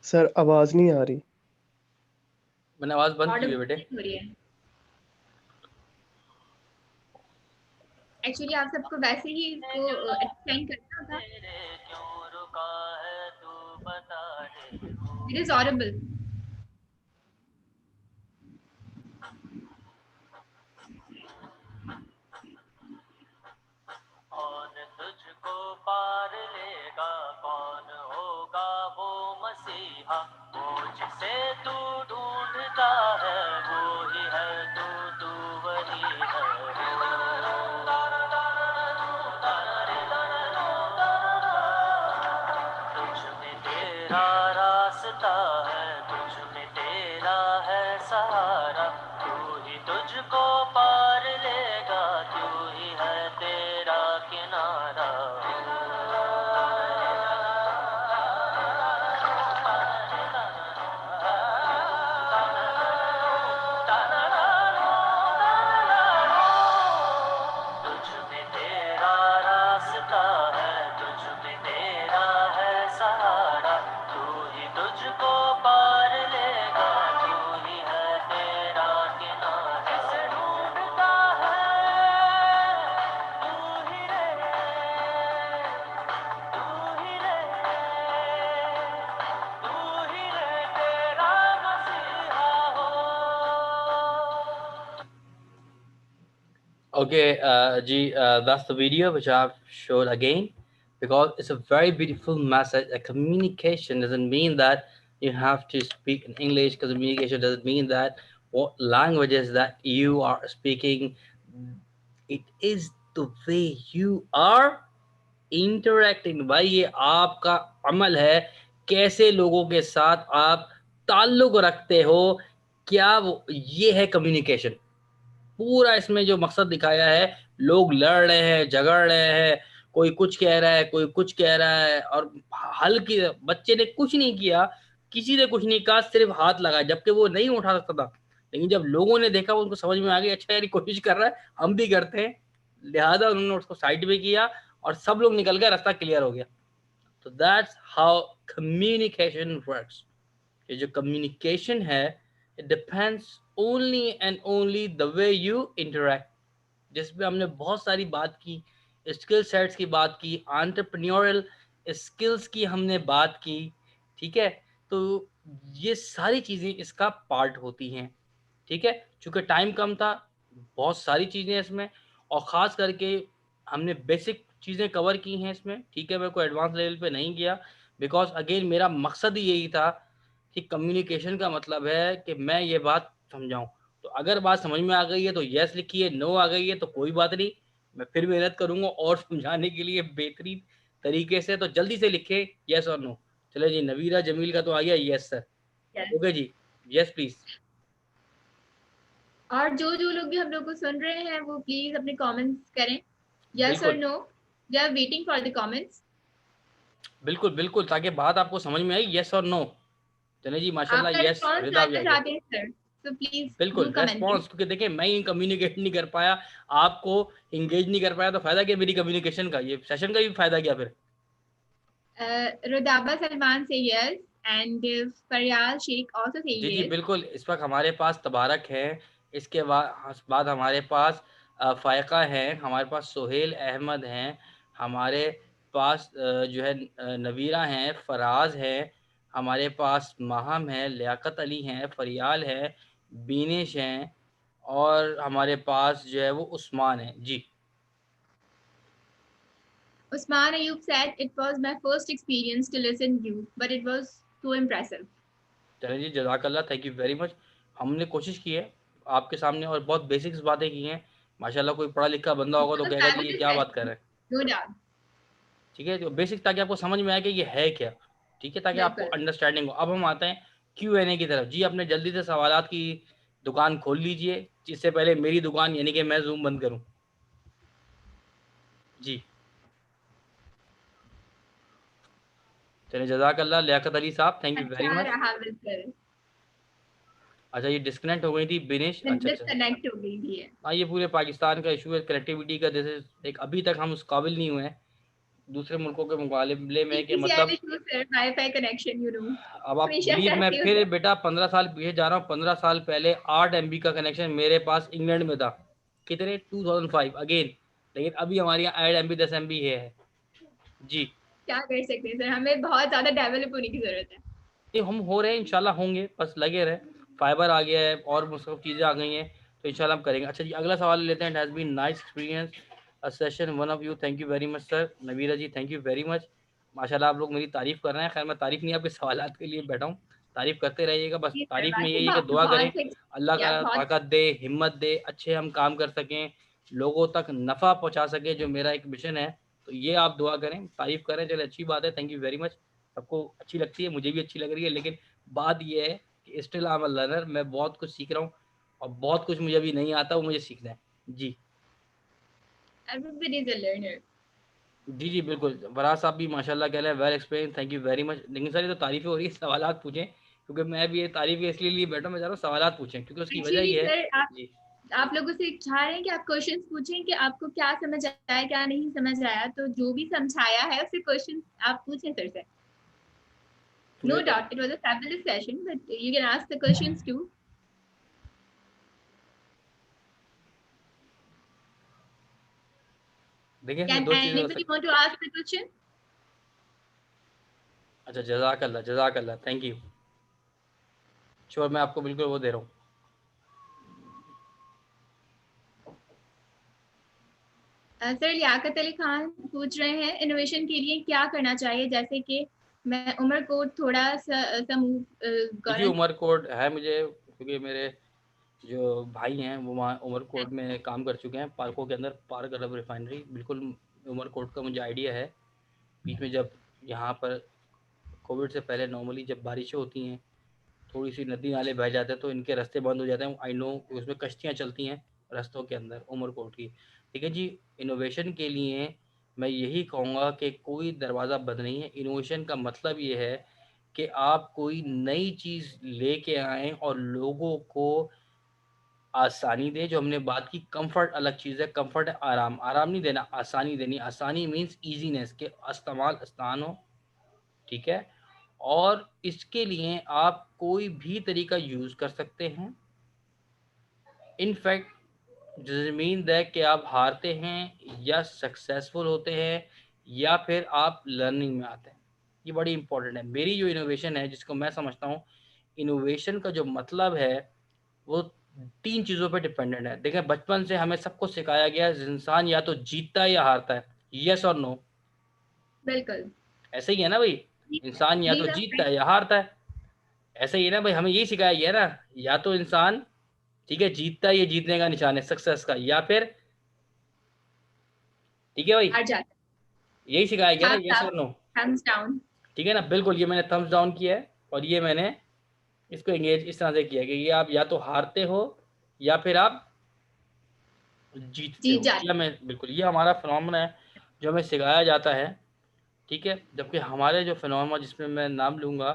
Sir आवाज नहीं आ रही। मैंने आवाज बंद की हुई है बेटे। हो रही है। एक्चुअली आप सबको वैसे ही इसको एक्सटेंड करना होगा। It is Audible. कौन तुझको पार लेगा, कौन होगा वो मसीहा, वो जिसे तू ढूंढता है, वो ही है तू, तू वही है तुझ में तेरा रास्ता है, तुझ में तेरा है सहारा, तू ही तुझको पार लेगा, तू ही है तेरा किनारा। तुझ में तेरा रास्ता है, तुझ में तेरा है सहारा, तू ही तुझको पार लेगा, तू ही है तेरा किनारा। किसे ढूंढता है तू ही रे, तू ही रे, तू ही रे तेरा मसीहा हो। Okay, ji, that's the video which I've showed again, because it's a very beautiful message. A communication doesn't mean that you have to speak in English. Communication doesn't mean that what languages that you are speaking. It is the way you are interacting. भाई ये आपका अमल है, कैसे लोगों के साथ आप ताल्लुक रखते हो, क्या वो ये है कम्युनिकेशन। पूरा इसमें जो मकसद दिखाया है, लोग लड़ रहे हैं, झगड़ रहे हैं, कोई कुछ कह रहा है, कोई कुछ कह रहा है, और हल की बच्चे ने कुछ नहीं किया, किसी ने कुछ नहीं कहा, सिर्फ हाथ लगाया, जबकि वो नहीं उठा सकता था। लेकिन जब लोगों ने देखा, उनको समझ में आ गई, अच्छा यार ये कोशिश कर रहा है, हम भी करते हैं, लिहाजा उन्होंने उसको साइड में किया और सब लोग निकल गए, रास्ता क्लियर हो गया। तो दैट्स हाउ कम्युनिकेशन वर्क्स। ये जो कम्युनिकेशन है, it depends only and only the way you interact, जिसमें हमने बहुत सारी बात की, स्किल सेट्स की बात की, एंटरप्रेन्योरियल स्किल्स की हमने बात की, ठीक है। तो ये सारी चीज़ें इसका पार्ट होती हैं, ठीक है। चूँकि टाइम कम था, बहुत सारी चीज़ें इसमें, और ख़ास करके हमने बेसिक चीज़ें कवर की हैं इसमें, ठीक है। मैं कोई एडवांस लेवल पे नहीं गया, बिकॉज़ अगेन मेरा मकसद ही यही था कि कम्युनिकेशन का मतलब है कि मैं ये बात समझाऊँ। तो अगर बात समझ में आ गई है तो येस लिखिए, नो आ गई है तो कोई बात नहीं, मैं फिर मेहनत करूँगा और समझाने के लिए बेहतरीन तरीके से। तो जल्दी से लिखें येस और नो। चलिए जी, नवीरा जमील का तो आ गया येस सर। Yes. ओके जी, येस प्लीज़। और जो जो लोग भी हम लोग को सुन रहे हैं वो प्लीज अपने कमेंट्स करें, यस और बिल्कुल, no. We are waiting for the comments. बिल्कुल, बिल्कुल, ताकि बात आपको समझ में आई, येस और नो। चलिए जी, माशाल्लाह, आपका येस, रिस्पॉन्स रिदा भी आ जानना गया। चाहते हैं सर, तो प्लीज बिल्कुल, डू कमेंट। रेस्पॉन्स, क्योंकि देखिए मैं ही कम्युनिकेट नहीं कर पाया, आपको एंगेज नहीं कर पाया, तो फ़ायदा क्या मेरी कम्युनिकेशन का, ये सेशन का भी फ़ायदा क्या फिर? रुदाबा सलमान से yes, and Fariyal Sheikh also से जी, जी, यस। बिल्कुल, इस वक़्त हमारे पास तबारक है, इसके बाद हमारे पास फ़ायक़ा हैं, हमारे पास सुहेल अहमद हैं, हमारे पास जो है नवीरा हैं, फ़राज़ हैं, हमारे पास माहम हैं, लियाकत अली हैं, फ़रियाल है, बीनिश हैं, और हमारे पास जो है वो उस्मान है। जी। Usman Ayub said it was my first experience to listen you, but it was too impressive. चलिए जी, जज़ाकल्लाह, थैंक यू वेरी मच। हमने कोशिश की है आपके सामने, और बहुत बेसिक्स बातें की हैं। माशाल्लाह कोई पढ़ा लिखा बंदा It होगा तो was a कहेगा जी ये fabulous क्या बात कर session, रहे हैं। no doubt. ठीक है, तो बेसिक, ताकि आपको समझ में आए कि ये है क्या, ठीक है, ताकि आपको बिल्कुल। अंडरस्टैंडिंग हो। अब हम आते हैं Q&A की तरफ। जी, अपने जल्दी से सवालात की दुकान खोल लीजिए, जिससे पहले मेरी दुकान यानी कि मैं ज़ूम बंद करूँ। जी। चलिए, जज़ाकल्लाह लियाकत अली साहब, थैंक यू वेरी अच्छा मच। रहा बिल्कुल। अच्छा, ये डिस्कनेक्ट हो गई थी बिनेश, अच्छा, अच्छा। डिस्कनेक्ट हो गई थी। हाँ, ये पूरे पाकिस्तान का इशू है कनेक्टिविटी का, जैसे एक अभी तक हम उस काबिल नहीं हुए हैं दूसरे मुल्कों के मुकाबले में, कि TCL मतलब issue sir, Wi-Fi connection, you know. अब आप हमेशा प्लीज़, मैं कहती हूँ फिर सर। बेटा 15 साल पीछे जा रहा हूँ। 15 साल पहले 8 MB का कनेक्शन मेरे पास इंग्लैंड में था। कितने? 2005 अगेन। लेकिन अभी हमारे यहाँ 8 MB 10 MB है। जी। क्या कर सकते हैं सर, हमें बहुत ज्यादा डेवलप होने की जरूरत है। ये हम हो रहे हैं, इंशाल्लाह होंगे, बस लगे रहे। फाइबर आ गया है और वो सब चीज़ें आ गई हैं, तो इंशाल्लाह हम करेंगे। अच्छा जी, अगला सवाल लेते हैं। It has been nice experience a session one of you, thank you very much sir. Navira जी, थैंक यू वेरी मच। माशाल्लाह आप लोग मेरी तारीफ़ कर रहे हैं। खैर मैं तारीफ़ नहीं, आपके सवालात के लिए बैठा हूँ। तारीफ़ करते रहिएगा, बस जी सर, तारीफ़ में वाकई यही है कि दुआ करें, बहुत से अल्लाह या का बहुत। ताकत दे, हिम्मत दे, अच्छे हम काम कर सकें, लोगों तक नफ़ा पहुँचा सकें, जो मेरा एक मिशन है। तो ये आप दुआ करें, तारीफ़ करें, चलिए अच्छी बात है, थैंक यू वेरी मच। सबको अच्छी लगती है, मुझे भी अच्छी लग रही है, लेकिन बात ये है कि still I am a learner, मैं बहुत कुछ सीख रहा हूँ, और बहुत कुछ मुझे अभी नहीं आता, वो मुझे सीखना है। जी। Everybody is a learner. जी, जी, बिल्कुल। फराज साहब भी माशाल्लाह कह रहे हैं well explain, thank you very much. लेकिन सर ये तो तारीफ़ें हो रही है, सवालात पूछें, क्योंकि मैं भी ये तारीफ़ें इसलिए लिए बैठा हूँ, मैं चाह रहा हूँ सवालात पूछें, क्योंकि उसकी वजह एक्चुअली ये है। सर जी। आप लोगों से चाह रहे हैं कि आप क्वेश्चंस पूछें कि आपको क्या समझ आया क्या नहीं समझ आया, तो जो भी समझाया है उससे क्वेश्चन आप पूछें सर से। No doubt it was a fabulous session, but you can ask the questions too. देखिए, इसमें Can 2 चीज़ें हो anybody सकती। want to ask the question? अच्छा, जज़ाकल्लाह, जज़ाकल्लाह, थैंक यू। श्योर, मैं आपको बिल्कुल वो दे रहा हूँ। सर लियाकत अली खान पूछ रहे हैं इनोवेशन के लिए क्या करना चाहिए, जैसे कि मैं उमरकोट थोड़ा सा जी उमरकोट है मुझे, क्योंकि मेरे जो भाई हैं वो वहाँ उमरकोट में काम कर चुके हैं, पार्कों के अंदर, पार्क अरब रिफाइनरी, बिल्कुल उमरकोट का मुझे आइडिया है। बीच में जब यहाँ पर कोविड से पहले नॉर्मली जब बारिशें होती हैं, थोड़ी सी नदी नाले बह जाते हैं तो इनके रास्ते बंद हो जाते हैं। आई नो उसमें कश्तियाँ चलती हैं रास्तों के अंदर उमरकोट की। ठीक है जी, इनोवेशन के लिए मैं यही कहूँगा कि कोई दरवाज़ा बंद नहीं है। इनोवेशन का मतलब ये है कि आप कोई नई चीज़ लेके आएँ और लोगों को आसानी दें। जो हमने बात की, कंफर्ट अलग चीज़ है, कंफर्ट है आराम, आराम नहीं देना, आसानी देनी। आसानी मीन्स ईजीनेस, के इस्तेमाल आसान हो, ठीक है। और इसके लिए आप कोई भी तरीका यूज़ कर सकते हैं। इनफैक्ट डज़ मीन दैट कि आप हारते हैं या सक्सेसफुल होते हैं या फिर आप लर्निंग में आते हैं, ये बड़ी इंपॉर्टेंट है। मेरी जो इनोवेशन है, जिसको मैं समझता हूँ, इनोवेशन का जो मतलब है वो 3 चीज़ों पे डिपेंडेंट है। देखें, बचपन से हमें सबको सिखाया गया है इंसान या तो जीतता है या हारता है, येस और नो। बिल्कुल ऐसे ही है ना भाई, इंसान या तो These are जीतता है या हारता है। ऐसे ही है ना भाई, हमें यही सिखाया गया है ना, या तो इंसान, ठीक है, जीतता है, ये जीतने का निशान है सक्सेस का, या फिर, ठीक है भाई, हार जाता यही सिखाया गया ना, है, यस thumbs और नो। up, thumbs down, ठीक है ना, बिल्कुल, ये मैंने थम्स डाउन किया है और ये मैंने इसको एंगेज इस तरह से किया कि ये आप या तो हारते हो या फिर आप जीतते जीत हो। जाते या मैं बिल्कुल, ये हमारा फिनोमेना है जो हमें सिखाया जाता है। ठीक है, जबकि हमारे जो फिनोमेना, जिसमें मैं नाम लूँगा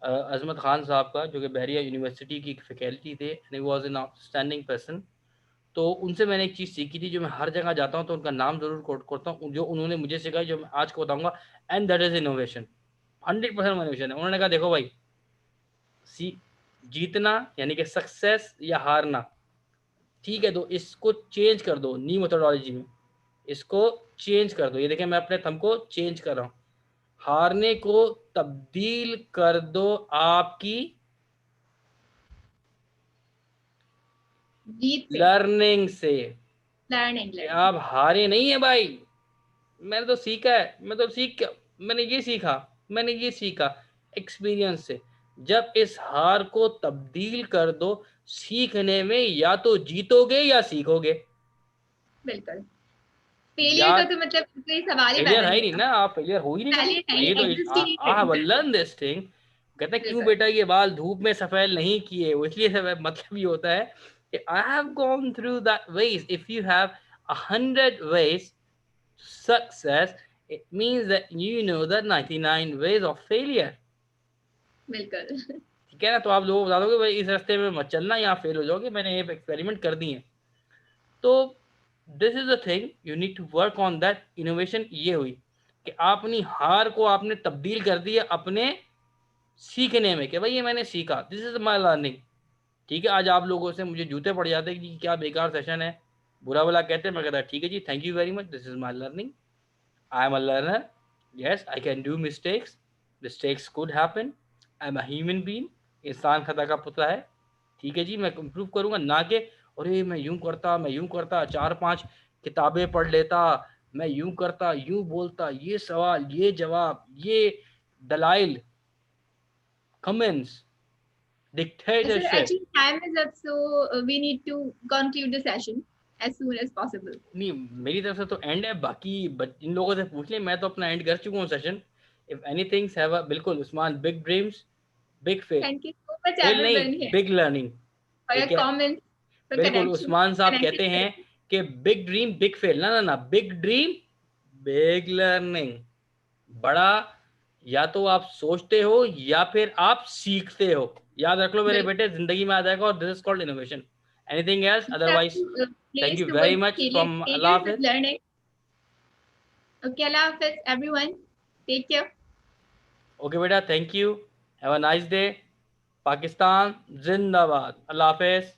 अज़मत ख़ान साहब का, जो कि बहरिया यूनिवर्सिटी की फैकल्टी थे, and he was an outstanding person. तो उनसे मैंने एक चीज़ सीखी थी, जो मैं हर जगह जाता हूँ तो उनका नाम ज़रूर कोट करता हूँ, जो उन्होंने मुझे सिखाई, जो मैं आज को बताऊँगा, and that is innovation. 100% innovation है। उन्होंने कहा, देखो भाई, सी जीतना यानी कि सक्सेस या हारना, ठीक है, तो इसको चेंज कर दो न्यू मेथोडोलॉजी में, इसको चेंज कर दो। ये देखें, मैं अपने थंब को चेंज कर रहा हूँ। हारने को तब्दील कर दो आपकी जीत से, लर्निंग से। learning कि learning आप हारे नहीं है भाई, मैंने तो सीखा है, मैंने ये सीखा, मैंने ये सीखा एक्सपीरियंस से। जब इस हार को तब्दील कर दो सीखने में, या तो जीतोगे या सीखोगे। बिल्कुल। या फेलियर का तो मतलब कोई सवाल ही फेलियर पैदा है ही नहीं नहीं होता, ना, आप फेलियर हो ही नहीं कभी। फेलियर नहीं, ये तो एग्जिस्ट ही नहीं आई हैव करता। Learn this thing. कहते हैं, क्यों बिल्कुल बेटा ये बाल धूप में सफेद नहीं किए, वो इसलिए सफेद, मतलब ये होता है कि I have gone through that ways. If you have 100 ways success, it means that you know the 99 ways of failure। बिल्कुल ठीक है ना, तो आप लोगों को बता दोगे भाई इस रास्ते में मत चलना, यहाँ फेल हो जाओगे, मैंने ये एक्सपेरिमेंट कर दिए। तो this is the thing you need to work on that. Innovation ये हुई कि अपनी हार को आपने तब्दील कर दिया अपने सीखने में, कि भाई ये मैंने सीखा, दिस इज माई लर्निंग। ठीक है, आज आप लोगों से मुझे जूते पड़ जाते हैं कि क्या बेकार सेशन है, बुरा भला कहते हैं, मैं कहता ठीक है जी, thank you very much, this is my learning, I am a learner, yes I can do mistakes, mistakes could happen, I am a human being, इंसान खता का पुतला है। ठीक है जी, मैं इम्प्रूव करूँगा, ना कि अरे मैं यूँ करता 4-5 किताबें पढ़ लेता, मैं यूँ करता, यूँ बोलता, ये सवाल, ये जवाब, ये दलाइल, comments, sir dictatorship. actually time is up, so we need to conclude the session as soon as possible. नहीं, मेरी तरफ से तो एंड है, बाकी इन लोगों से पूछ लें, मैं तो अपना एंड कर चुका हूँ सेशन। इफ एनीथिंग्स हैव अ, बिल्कुल Usman, big dreams big fail, Thank you so much fail नहीं, everyone here big learning. for your ठीक है, comments, for बिल्कुल, connection, उस्मान साहब कहते connecting हैं with us. कि बिग ड्रीम बिग फेल, ना ना ना, बिग ड्रीम बिग लर्निंग। बड़ा या तो आप सोचते हो या फिर आप सीखते हो, याद रख लो मेरे बिल्कुल। बेटे, जिंदगी में आ जाएगा, और this is called innovation. Anything else You have otherwise, to thank place you very towards much failure. From Failure अल्लाह is हाफिज। learning. Okay, Allah Hafiz, everyone. Take care. Okay बेटा, thank you, have a nice day, Pakistan जिंदाबाद, अल्लाह हाफिज।